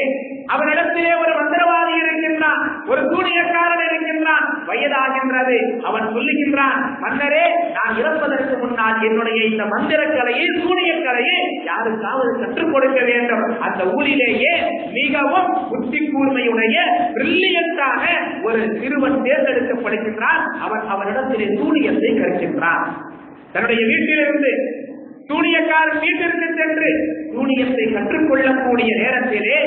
அவனிடத்திலே ஒரு மந்திரவாதி இருக்கின்றான், ஒரு சூனியக்காரன் இருக்கின்றான். வயதாகின்றது. அவன் சொல்லுகின்றான், மன்னரே, நான் இறப்பதற்கு முன்னால் என்னுடைய இந்த மந்திரக்கலையை, சூனியக்கலையை யாருக்காவது கற்றுக் கொடுக்க வேண்டும். அந்த ஊரிலேயே மிகவும் புத்தி கூர்மையுடைய பிரில்லியன்டான ஒரு சிறுவன் தேர்ந்தெடுக்கப்படுகின்றான். அவன் அவனிடத்திலே சூனியத்தை கற்கின்றான். தன்னுடைய வீட்டிலிருந்து சூனியக்காரன் வீட்டிற்கு சென்று சூனியத்தை கற்றுக்கொள்ளக்கூடிய நேரத்திலே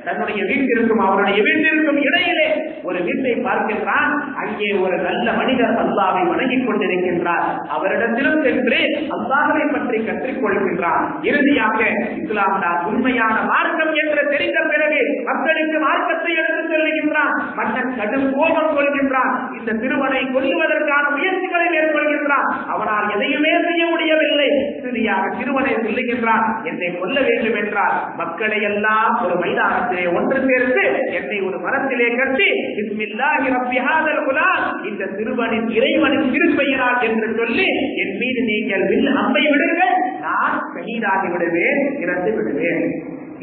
தன்னுடைய வீட்டிற்கும் அவருடைய வீட்டிற்கும் இடையிலே ஒரு வீட்டை பார்க்கின்றான். அங்கே ஒரு நல்ல மனிதர் அல்லாஹ்வை வணங்கிக் கொண்டிருக்கின்றார். அவரிடத்திலும் சென்று அல்லாஹ்வை பற்றி கற்றுக்கொள்கின்றான். இறுதியாக இஸ்லாம் தான் உண்மையான மார்க்கம் என்று தெரிந்த பிறகு மக்களுக்கு மார்க்கத்தை எடுத்துச் செல்கின்றான். மன்னன் கடும் கோபம் கொள்கின்றான். இந்த சிறுவனை கொல்லுவதற்கான முயற்சிகளை மேற்கொள்கின்றான். அவனால் எதையுமே செய்ய முடியவில்லை. இறுதியாக சிறுவனை சொல்லுகின்றான், என்னை கொல்ல வேண்டும் என்றால் மக்களை எல்லாம் ஒரு மைதானத்திலே ஒன்று சேர்த்து என்னை ஒரு மரத்திலே கட்டி பிஸ்மில்லாஹி ரப்பி ஹாதல் குலாம், இந்த சிறுவனின் இறைவனின் திருப்பெயரால் என்று சொல்லி என் மீது நீங்கள் வில் அம்பை விடுங்கள், நான் ஷஹீதாகி விடுவேன், இறந்து விடுவேன்.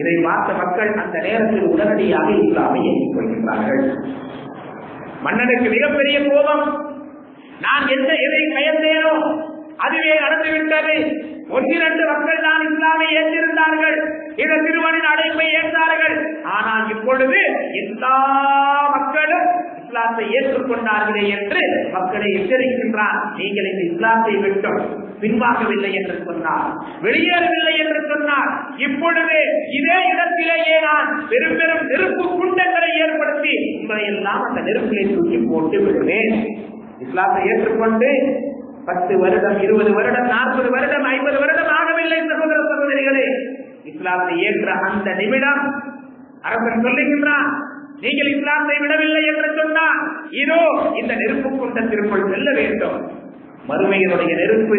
இதை பார்த்த மக்கள் அந்த நேரத்தில் உடனடியாக இஸ்லாமை ஏற்றுக்கொள்கின்றார்கள். மன்னனுக்கு மிகப்பெரிய கோபம். நான் எதை பயந்தேனோ அதுவே நடந்துவிட்டது. ஒன்றிரண்டு மக்கள் தான் இஸ்லாமை ஏற்றிருந்தார்கள், இந்த சிறுவனின் அழைப்பை ஏற்றார்கள். ஆனால் இப்பொழுது எல்லா மக்களும் இஸ்லாத்தை ஏற்றுக்கொண்டார்களே என்று மக்களை எச்சரிக்கின்றான். நீங்கள் இந்த இஸ்லாத்தை விட்டும் பின்வாங்கவில்லை என்று சொன்னார், வெளியேறவில்லை என்று சொன்னார், இப்பொழுது இதே இடத்திலேயே நான் பெரும் பெரும் நெருப்பு குண்டங்களை ஏற்படுத்தி உங்களை எல்லாம் அந்த நெருப்பிலே தூக்கி போட்டு விடுவேன். இஸ்லாத்தை ஏற்றுக்கொண்டு 10 வருடம் 20 வருடம் 40 வருடம் 50 வருடம் ஆகவில்லை. சகோதர சகோதரிகளே, இஸ்லாத்தை ஏற்ற அந்த நிமிடம் அரசன் சொல்லுகின்றான், நீங்கள் இஸ்லாத்தை விடவில்லை என்று சொன்னால் இதோ இந்த நெருப்பு குண்டத்திற்குள் செல்ல வேண்டும். மறுமையினுடைய நெருப்பு,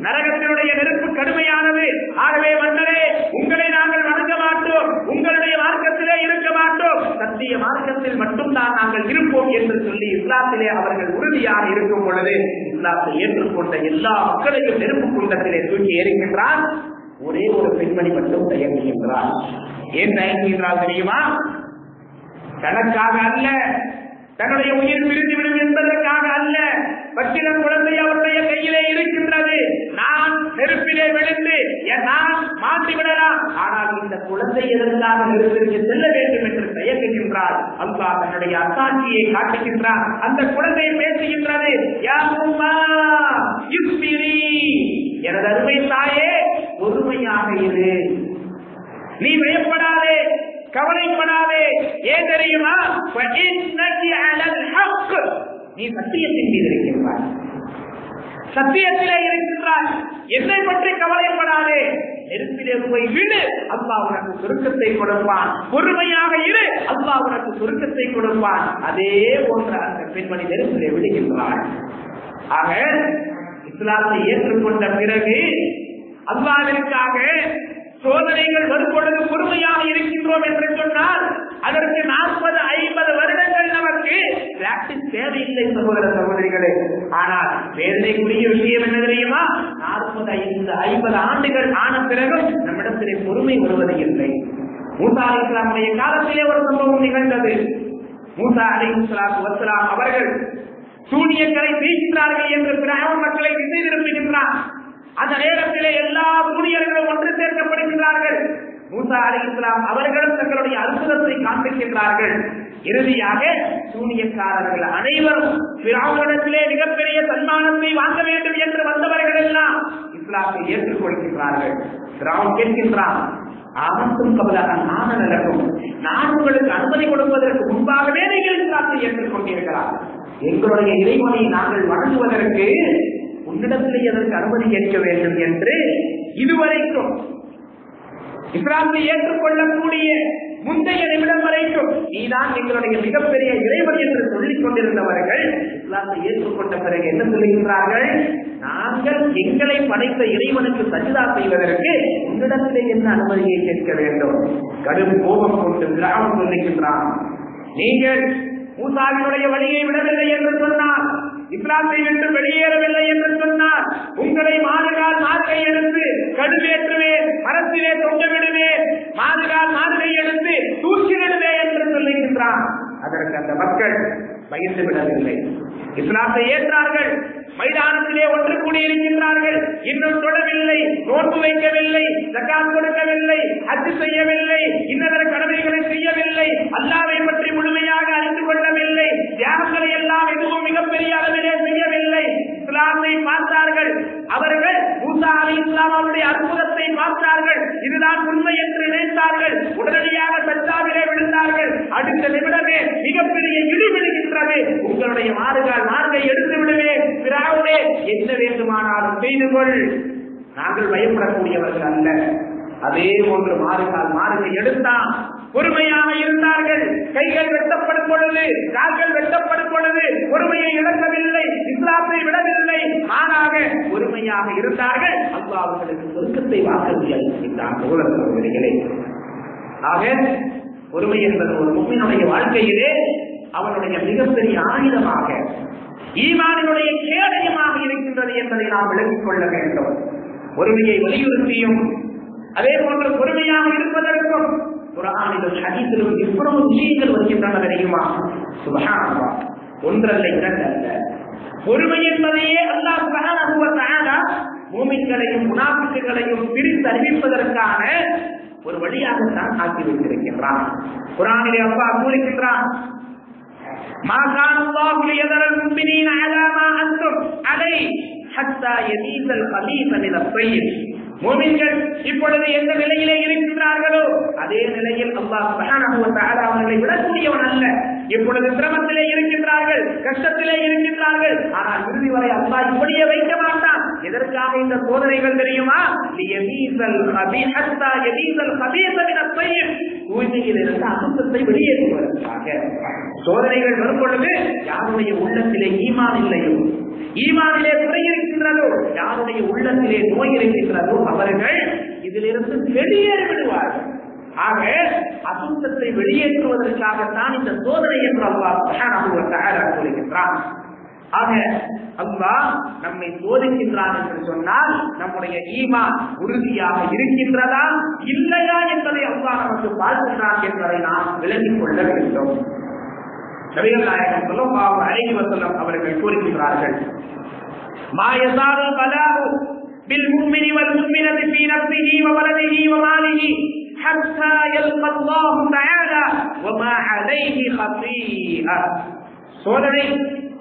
நரகத்தினுடைய நெருப்பு கடுமையானது. ஆகவே மன்னரே, உங்களை நாங்கள் வணங்க மாட்டோம், உங்களுடைய மார்க்கத்திலே இருக்க மாட்டோம், சத்திய மார்க்கத்தில் மட்டும்தான் நாங்கள் இருப்போம் என்று சொல்லி இஸ்லாத்திலே அவர்கள் உறுதியாக இருக்கும் பொழுது இஸ்லாத்தை ஏற்றுக்கொண்ட எல்லா மக்களையும் நெருப்பு குண்டத்திலே தூக்கி எறிகின்றான். ஒரே ஒரு பெண்மணி மட்டும் தயங்குகின்றார். ஏன் தயங்குகின்றால் தெரியுமா? தனக்காக அல்ல, தன்னுடைய உயிர் பிரிந்துவிடும் என்பதற்காக அல்ல. பச்சிளம் குழந்தை அவருடைய கையிலே இருக்கின்றது. நான் நெருப்பிலே விழுந்து நான் மாற்றிவிடலாம், ஆனால் இந்த குழந்தை எதற்காக நெருப்பிற்கு செல்ல வேண்டும் என்று தயங்குகின்றார். அல்லாஹ் தன்னுடைய அத்தாட்சியை காட்டுகின்றார். அந்த குழந்தை பேசுகின்றது, யா உம்மா யுஸ்பிரி, எனது அருமை தாயே பொறுமையாக இரு, நீ பயப்படாதே, கவலைப்படாதே. ஏன் தெரியுமா? நீ சத்தியத்தின் மீது இருக்கின்றாய், சத்தியத்திலே இருக்கின்றாய், என்னை பற்றி கவலைப்படாதே, நெருப்பிலே போய் விடு, அல்லாஹ் உனக்கு சுருக்கத்தை கொடுப்பான். பொறுமையாக இரு, அல்லாஹ் உனக்கு சுருக்கத்தை கொடுப்பான். அதே போன்ற அந்த பெண்மணி நெருப்பிலே விடுகின்றாள். ஆக இஸ்லாத்தை ஏற்றுக்கொண்ட பிறகு அல்லாஹ்விற்காக சோதனைகள் வரும் பொழுது பொறுமையாக இருக்கின்றோம் என்று சொன்னால் அதற்கு 40-50 வருடங்கள் நமக்கு பிராக்டிஸ் தேவையில்லை சகோதர சகோதரிகளே. ஆனால் வேதனைக்குரிய விஷயம் என்ன தெரியுமா? 40-50 ஆண்டுகள் ஆன பிறகும் நம்மிடத்திலே பொறுமை வருவது இல்லை. மூசா அலைஹிஸ்ஸலாமுடைய காலத்திலே ஒரு சம்பவம் நிகழ்ந்தது. மூசா அலைஹிஸ்ஸலாத்து வஸ்ஸலாம் அவர்கள் சூனியங்களை வீசுகிறார்கள் என்று பிராமண மக்களை திசை திருப்புகின்றார். அந்த நேரத்திலே எல்லா சூனியர்களும் ஒன்று சேர்க்கப்படுகின்றார்கள். மூசா அலைஹிஸ்ஸலாம் அவர்களும் தங்களுடைய அற்புதத்தை காண்பிக்கின்றார்கள். இறுதியாக சூனியக்காரர்கள் அனைவரும் பிராமணத்திலே மிகப்பெரிய சன்மானத்தை வாங்க வேண்டும் என்று வந்தவர்கள் எல்லாம் இஸ்லாத்தை ஏற்றுக்கொள்கின்றார்கள். பிராமணன் கேட்கின்றான், ஆமத்தும் கபலகன் ஆன நடக்கும், நான் உங்களுக்கு அனுமதி கொடுப்பதற்கு முன்பாகவே நீங்கள் இஸ்லாத்தை ஏற்றுக்கொண்டீர்களா? எங்களுடைய இறைவனை நாங்கள் வணங்குவதற்கு உன்னிடத்திலே அதற்கு அனுமதி கேட்க வேண்டும் என்று இதுவரைக்கும் இஸ்லாத்தை ஏற்றுக்கொள்ளக்கூடிய முந்தைய நிமிடம் வரைக்கும் நீதான் எங்களுடைய மிகப்பெரிய இறைவன் என்று சொல்லிக் கொண்டிருந்தவர்கள் இஸ்லாத்தை ஏற்றுக்கொண்ட பிறகு என்ன சொல்லுகின்றார்கள்? நாங்கள் எங்களை படைத்த இறைவனுக்கு சஜிதா செய்வதற்கு உன்னிடத்திலே என்ன அனுமதியை கேட்க வேண்டும்? கடும் கோபம் கொண்டு பிராமணன் சொல்லுகின்றான், நீங்கள் மூசாவினுடைய வழியை விடவில்லை என்று சொன்னார், இஸ்லாத்தை விட்டு வெளியேறவில்லை என்று சொன்னார், உங்களை மாதுகால் மாதுகை எடுத்து கடுவேற்றுவேன், மரத்திலே தொங்க விடுவேன், மாதுகால் மாதுகை எடுத்து தூக்கிவிடுவேன் என்று சொல்லுகின்றான். அதற்கு அந்த மக்கள் பயந்து விடவில்லை, இஸ்லாத்தை ஏற்றார்கள். மைதானத்திலே ஒன்று கூடியிருக்கின்றார்கள். இன்னும் தொடவில்லை, நோன்பு வைக்கவில்லை, ஜகாத் கொடுக்கவில்லை, ஹஜ் செய்யவில்லை, இன்னதர கடமைகளை செய்யவில்லை, அல்லாஹ்வை பற்றி முழுமையாக அறிந்து கொள்ளவில்லை, தியாகங்களை எல்லாம் எதுவும் மிகப்பெரிய அளவிலே செய்யவில்லை. இஸ்லாத்தை பார்த்தார்கள். அவர்கள் மூசா அலைஹிஸ்ஸலாம் அவருடைய அற்புத இதுதான் உண்மை என்று நினைத்தார்கள். உடனடியாக சஜ்ஜாவிலே விழுந்தார்கள். அடுத்த நிமிடமே மிகப்பெரிய இடி விழுகின்றது. உங்களுடைய மார்கை எடுத்து விடுவேன், பிராவுனே என்ன வேண்டுமானாலும் செய்து கொள். நாங்கள் பயப்படக்கூடியவர்கள் அல்ல. அதே போன்று மார்கை எடுத்தான். பொறுமையாக இருந்தார்கள். கைகள் வெட்டப்படும் பொழுது, கால்கள் வெட்டப்படும் பொழுது பொறுமையை இழக்கவில்லை, இஸ்லாத்தை விடவில்லை, மாறாக பொறுமையாக இருந்தார்கள். அல்லாஹ் அவர்களுக்கு சொர்க்கத்தை வாக்குறுதியளிக்கின்றார். ஆக பொறுமை என்பது ஒரு முஃமினுடைய வாழ்க்கையிலே அவனுடைய மிகப்பெரிய ஆயுதமாக, ஈமானினுடைய கேடயமாக இருக்கின்றது என்பதை நாம் விளங்கிக் கொள்ள வேண்டும். பொறுமையை வலியுறுத்தியும் அதே போன்று பொறுமையாக இருப்பதற்கும் குர்ஆனிலும் ஹதீஸிலும் எவ்வளவு விஷயங்கள் வருகின்றன தெரியுமா? சுப்ஹானல்லாஹ், ஒன்றல்ல இரண்டல்ல. பொறுமை என்பதையே அல்லாஹ் சுப்ஹானஹு வ தஆலா மூமின்களையும் முனாஃபிக்குகளையும் பிரித்து அறிவிப்பதற்கான ஒரு வழியாகத்தான் ஆக்கி வைத்திருக்கின்றான். குர்ஆனிலே அல்லாஹ் கூறுகின்றான், மா கான அல்லாஹு லியதரல் முஃமினீன அலா மா அன்தும் அலைஹி ஹத்தா யமீஸல் கபீஸ மினத் தையிப். மூமின்கள் இப்பொழுது எந்த நிலையிலே இருக்கின்றார்களோ அதே நிலையில் அல்லாஹ் சுப்ஹானஹு வ தஆலா அவர்களை விடக்கூடியவன் அல்ல. இப்பொழுது சிரமத்திலே இருக்கின்றார்கள், கஷ்டத்திலே இருக்கின்றார்கள், ஆனால் இறுதி வரை அல்லாஹ் இப்படியே வைக்க மாட்டான். எதற்காக இந்த சோதனைகள் தெரியுமா? லியமீஸல் கபீஸ ஹத்தா யமீஸல் கபீஸ மினத் தையிப். தூய்மையிலிருந்து அசுத்தத்தை வெளியேற்றுவதற்காக சோதனைகள் வரும் பொழுது யாருடைய உள்ளத்திலே ஈமான் இல்லையோ, ஈமானிலே குறை இருக்கின்றதோ, யாருடைய உள்ளத்திலே நோய் இருக்கின்றதோ அவர்கள் இதிலிருந்து வெளியேறி விடுவார்கள். ஆக அசுத்தத்தை வெளியேற்றுவதற்காகத்தான் இந்த சோதனை என்று அல்லாஹ் சுப்ஹானஹு வ தஆலா கூறுகின்றான். ஆக அல்லாஹ் நம்மை சோதிக்கின்றான் என்று சொன்னால் நம்முடைய ஈமான் உறுதியாக இருக்கின்றதா இல்லையா என்பதை அல்லாஹ் நமக்கு பார்க்கின்றான் என்பதை நாம் விளங்கிக் கொள்ள வேண்டும். நபிகள் நாயகம் ஸல்லல்லாஹு அலைஹி வஸல்லம் அவர்கள் கூறுகின்றார்கள், மா யஸாலு பலாஉ பில் முஃமினி வல் முஃமினதி ஃபீ நஃப்ஸிஹி வ வலதிஹி வ மாலிஹி ஹத்தா யல்கா அல்லாஹு தஆலா வ மா அலைஹி கஃபீஅ. சோதனை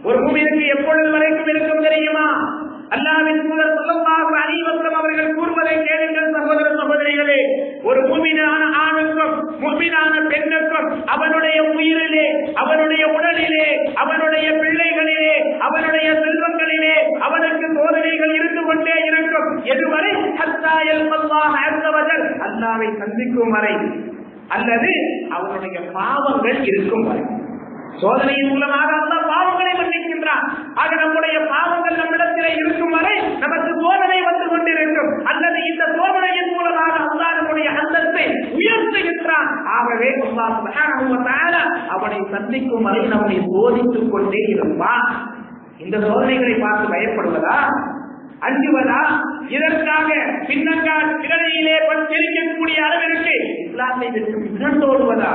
ஒரு முஃமினுக்கு எப்பொழுது வரைக்கும் இருக்கும் தெரியுமா? அல்லாஹ்வின் தூதர் ஸல்லல்லாஹு அலைஹி வஸல்லம் அவர்கள் கூறுவதை கேளுங்கள் சகோதர சகோதரிகளே. ஒரு முஃமினான ஆணுக்கும் முஃமினான பெண்ணுக்கும் அவனுடைய உயிரிலே, அவனுடைய உடலிலே, அவனுடைய பிள்ளைகளிலே, அவனுடைய செல்வங்களிலே அவனுக்கு சோதனைகள் இருந்து கொண்டே இருக்கும். எதுவரை? ஹத்தா யல்கல்லாஹு அஸ்ஸ வஜல், அல்லாஹ்வை சந்திக்கும் வரை, அல்லது அவனுடைய பாவங்கள் இருக்கும் வரை. சோதனையின் மூலமாக அல்லாஹ் பாவங்களை மன்னிக்கின்றான். ஆக நம்முடைய பாவங்கள் நம்மிடத்திலே இருக்கும் வரை நமக்கு சோதனை வந்து கொண்டிருக்கும், அல்லது இந்த சோதனையின் மூலமாக அல்லாஹ் நம்முடைய அந்தஸ்தை உயர்த்துகின்றான். ஆகவே அல்லாஹ் சுப்ஹானஹு வ தஆலா அவனை சந்திக்கும் வரை நம்மை சோதித்துக் கொண்டே இருப்பான். இந்த சோதனைகளை பார்த்து பயப்படுவதா, அஞ்சுவதா? இதற்காக பின்னங்கால் திறனையிலே செலுத்தக்கூடிய அளவிற்கு இஸ்லாத்தை விட்டு இரண்டோடுவதா?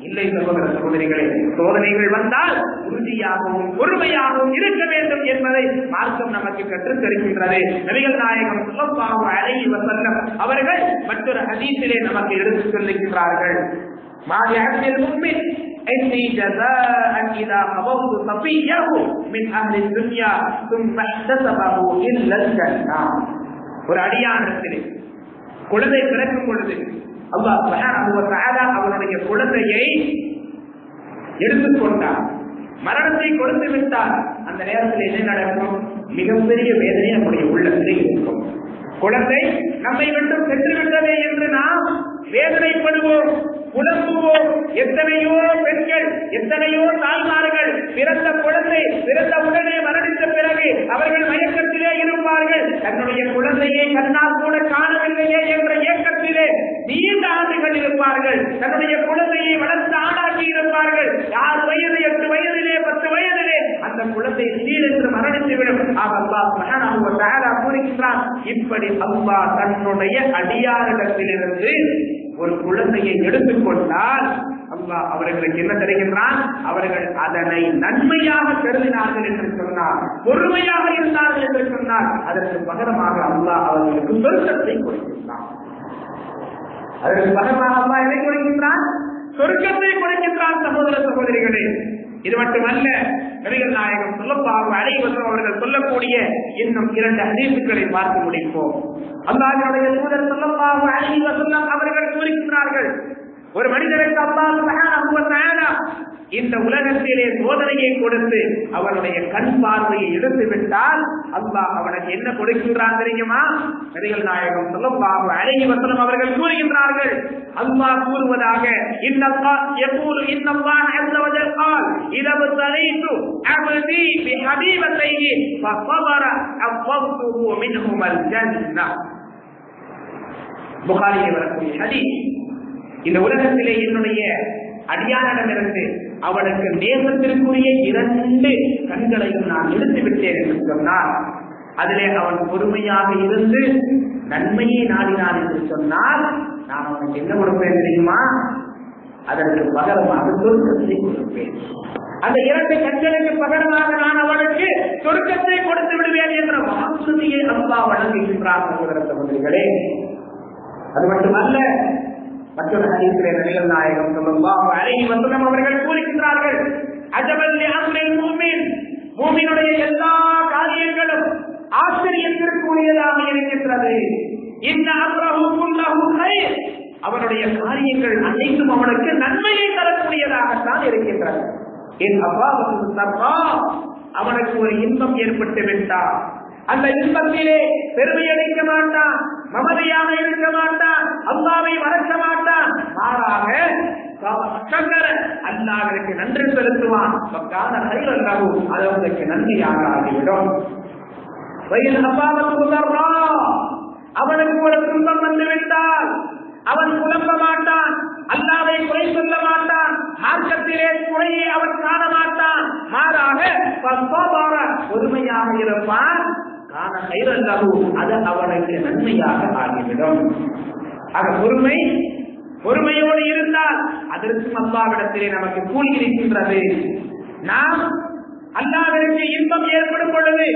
இல்லை சகோதர சகோதரிகளே. சோதனைகள் வந்தால் உறுதியாகவும் பொறுமையாகவும் இருக்க வேண்டும் என்பதை மார்க்கம் நமக்கு கற்றுத் தருகின்றது. நபிகள் நாயகம் ஸல்லல்லாஹு அலைஹி வஸல்லம் அவர்கள் மற்றொரு ஹதீஸிலே நமக்கு எடுத்துச் சொல்லுகின்றார்கள், மா யஹ்தில் முஃமின் இன்னி ஜஸாஅன் இதா கபது சஃபியஹு மின் அஹ்லி துன்யா ثم احتسبه இல்லா ஜன்னah. ஒரு அடியானிடத்திலே குழந்தை பிறக்கும் பொழுது அல்லாஹ் சுப்ஹானஹு வ தஆலா அவனுடைய குழந்தையை எடுத்துக்கொண்டார், மரணத்தை கொடுத்து விட்டார். அந்த நேரத்தில் என்ன நடக்கும்? மிகப்பெரிய வேதனை நம்முடைய உள்ளத்திலே இருக்கும். குழந்தை நம்மை விட்டு சென்றுவிட்டதே என்று நாம் வேதனைப்படுவோம், புலம்புவோம். எத்தனையோ பெண்கள், எத்தனையோ தாய்மார்கள் பிறந்த குழந்தை பிறந்த உடனே மரணித்த பிறகு அவர்கள் மயக்கத்திலே இருப்பார்கள். தன்னுடைய குழந்தையை கண்ணால் கூட காணவில்லையே என்ற ஏக்கத்திலே நீண்ட ஆண்டுகள் இருப்பார்கள். தன்னுடைய குழந்தையை வளர்த்து ஆளாக்கி இருப்பார்கள். 6 வயது, 8 வயதிலே, 10 வயதிலே அந்த குழந்தை திடீரென்று மரணித்துவிடும். அல்லாஹ் சுப்ஹானஹு வ தஆலா கூறுகின்றான், இப்படி அல்லாஹ் தன்னுடைய அடியாரிடத்திலிருந்து ஒரு குழந்தையை எடுத்துக்கொண்டால் அல்லாஹ் அவர்களுக்கு என்ன தருகின்றான்? அவர்கள் அதனை நன்மையாக கருதினார்கள் என்று சொன்னார், பொறுமையாக இருந்தார்கள் என்று சொன்னார், அதற்கு பகரமாக அல்லாஹ் அவர்களுக்கு சொர்க்கத்தை கொடுக்கின்றான். அதற்கு பகரமாக அல்லாஹ் எதை கொடுக்கின்றான்? சொர்க்கத்தை கொடுக்கின்றான். சகோதர சகோதரிகளே, இது மட்டுமல்ல, நபிகள் நாயகம் ஸல்லல்லாஹு அலைஹி வஸல்லம் அவர்கள் சொல்லக்கூடிய இன்னும் 2 ஹதீஸ்களை பார்த்து முடிப்போம். அல்லாஹ்வுடைய தூதர் ஸல்லல்லாஹு அலைஹி வஸல்லம் அவர்கள் கூறுகிறார்கள், ஒரு மனிதனுக்கு அல்லாஹ் சுப்ஹானஹு வ தஆலா இந்த உலகத்திலே சோதனையை கொடுத்து அவனுடைய கண் பார்வையை எடுத்து விட்டால் அல்லாஹ் அவனுக்கு என்ன கொடுக்கின்றான் தெரியுமா? நபிகள் நாயகம் ஸல்லல்லாஹு அலைஹி வஸல்லம் அவர்கள் கூறுகின்றார்கள், அல்லாஹ் கூறுவதாக, இன்னல்லாஹ் யகூலு இன்னல்லாஹ் அஸ்ஸ வ ஜல் قال اذا ابتليت عبدي بحبيبتيه فصبر أفضته منهما الجنة. புகாரிலே வரக்கூடிய ஹதீஸ். இந்த உலகத்திலே என்னுடைய அடியானிடமிருந்து அவனுக்கு நேசத்திற்குரிய 2 கண்களையும் நான் எடுத்து விட்டேன் என்று சொன்னார். அதிலே அவன் பொறுமையாக இருந்து நன்மையை நாடினான் என்று சொன்னால் நான் அவனுக்கு என்ன கொடுப்பேன் தெரியுமா? அதற்கு பகரமாக சொர்க்கத்தை கொடுப்பேன். அந்த 2 கண்களுக்கு பகரமாக நான் அவனுக்கு சொர்க்கத்தை கொடுத்து விடுவேன் என்ற வாக்குறுதியை அல்லாஹ் வழங்குகின்றார். சகோதர சகோதரிகளே, அது மட்டுமல்ல, மற்றொரு ஹதீஸிலே நபிகள் நாயகம் ஸல்லல்லாஹு அலைஹி வஸல்லம் அவர்கள் கூறுகின்றார்கள், அஜபல் லிஅம்ரில் முஃமின், முஃமினுடைய எல்லா காரியங்களும் ஆச்சரியத்திற்குரியதாக இருக்கின்றது. இன்ன அம்ரஹு குல்லஹு கைர், அவனுடைய காரியங்கள் அனைத்தும் அவனுக்கு நன்மையை தரக்கூடியதாகத்தான் இருக்கின்றது. என் அல்லாஹ்வுக்கு தர்ரா, அவனுக்கு ஒரு இன்பம் ஏற்பட்டு விட்டார், அந்த இன்பத்திலே பெருமையடைக்க மாட்டான், மமதையாக இருக்க மாட்டான், அல்லாஹ்வை மறக்க மாட்டான். மாறாக அல்லாஹ்விற்கு நன்றி செலுத்துவான். அது அவனுக்கு நன்மையாக ஆகிவிடும். அவனுக்கு ஒரு துன்பம் வந்துவிட்டால் அவன் புலம்ப மாட்டான், அல்லாஹ்வை குறை சொல்ல மாட்டான், மார்க்கத்திலே குறையை அவன் காண மாட்டான். மாறாக பொறுமையாக இருப்பான். அது அவனுக்கு நன்மையாக ஆகிவிடும். ஆக பொறுமையோடு இருந்தால் அதற்கும் அல்லாஹ்விடத்திலே நமக்கு கூலி இருக்கின்றது. நாம் அல்லாஹ்விற்கு இன்பம் ஏற்படும் பொழுது,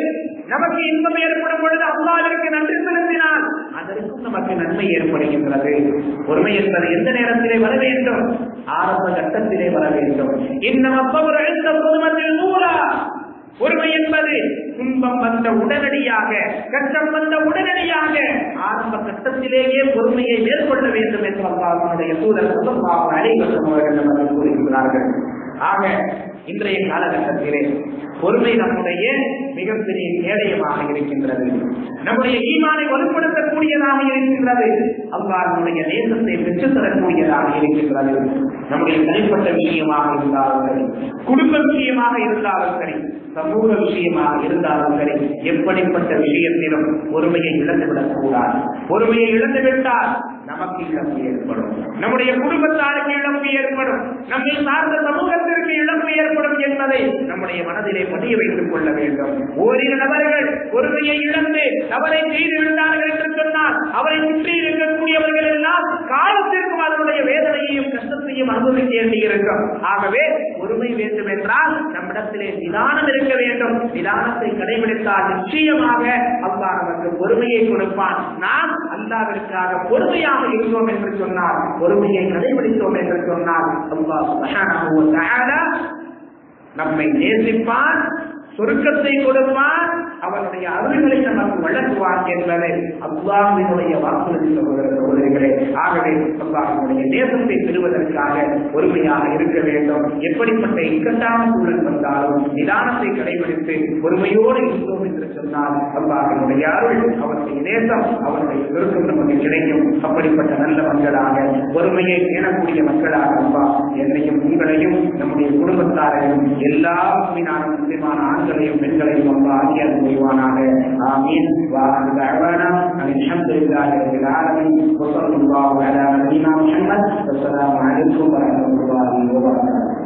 நமக்கு இன்பம் ஏற்படும் பொழுது அல்லாஹ்விற்கு நன்றி செலுத்தினால் அதற்கும் நமக்கு நன்மை ஏற்படுகின்றது. பொறுமை என்பது எந்த நேரத்திலே வர வேண்டும்? ஆரம்ப கட்டத்திலே வர வேண்டும். இன்னும் அப்பவர் எழுந்த பொதுமத்தில் நூலா, பொறுமை என்பது துன்பம் வந்த உடனடியாக, கஷ்டம் வந்த உடனடியாக ஆரம்ப கட்டத்திலேயே பொறுமையை மேற்கொள்ள வேண்டும் என்று அல்லாஹ்வுடைய தூதர் ஸல்லல்லாஹு அலைஹி வஸல்லம் அவர்கள் நமக்கு கூறுகிறார்கள். ஆக இன்றைய காலகட்டத்திலே பொறுமை நம்முடைய மிகப்பெரிய கேடயமாக இருக்கின்றது. நம்முடைய ஈமானை வலுப்படுத்தக்கூடியதாக இருக்கின்றது. அல்லாஹ்வுடைய நேசத்தை பெற்றுத் தரக்கூடியதாக இருக்கின்றது. நம்முடைய தனிப்பட்ட விஷயமாக இருந்தாலும் சரி, குடும்ப விஷயமாக இருந்தாலும் சரி, சமூக விஷயமாக இருந்தாலும் சரி, எப்படிப்பட்ட விஷயத்திலும் பொறுமையை இழந்துவிடக் கூடாது. பொறுமையை இழந்துவிட்டால் நமக்கு இழப்பு ஏற்படும், நம்முடைய குடும்பத்தாருக்கு இழப்பு ஏற்படும், நம்மை சார்ந்த சமூகத்திற்கு இழப்பு ஏற்படும் என்பதை நம்முடைய மனதிலே பதிய வைத்துக் கொள்ள வேண்டும். ஓரிரு நபர்கள் பொறுமையை இழந்து தவறை செய்து விட்டார்கள் என்று சொன்னால் அவரை சுற்றி இருக்கக்கூடியவர்கள் எல்லாம் காலத்திற்கும் அதனுடைய வேதனையையும் கஷ்டத்தையும் அனுபவிக்க வேண்டியிருக்கும். ஆகவே பொறுமை வேண்டும் என்றால் நம்மிடத்திலே நிதானம் இருக்க வேண்டும். நிதானத்தை கடைபிடித்தால் நிச்சயமாக அல்லாஹ் நமக்கு பொறுமையை கொடுப்பான். நாம் அல்லாஹ்விற்காக பொறுமையாக இருந்தோம் என்று சொன்னால், பொறுமையை கடைபிடித்தோம் என்று சொன்னால் அல்லாஹ் சுப்ஹானஹு வ தஆலா நம்மை நேசிப்பான், சொர்க்கத்தை கொடுப்பான், அவனுடைய அருள்களை நமக்கு வழங்குவான் என்பதை அல்லாஹ்வினுடைய வாக்குறுதி சகோதரர்களே. ஆகவே அல்லாஹ்வினுடைய நேசத்தை பெறுவதற்காக பொறுமையாக இருக்க வேண்டும். எப்படிப்பட்ட இக்கட்டான சூழல் வந்தாலும் நிதானத்தை கடைபிடித்து பொறுமையோடு இருந்தோம் என்று சொன்னால் அல்லாஹ்வினுடைய அருள், அவனுடைய நேசம், அவனுடைய சொர்க்கம் நமக்கு கிடைக்கும். அப்படிப்பட்ட நல்ல மக்களாக, பொறுமையை பேணக்கூடிய மக்களாக அல்லாஹ் என்னையும் உங்களையும் நம்முடைய குடும்பத்தாரையும் எல்லா முஸ்லிமான ஆண்களையும் பெண்களையும் அல்லாஹ் ஆகிய செய்வானாக. ஆமீன். வஆஹிரு தஅவானா அல்ஹம்துலில்லாஹி ரப்பில் ஆலமீன். வஸல்லல்லாஹு அலா நபியினா முஹம்மத். வஸ்ஸலாமு அலைக்கும் வரஹ்மத்துல்லாஹி வபரகாத்துஹு.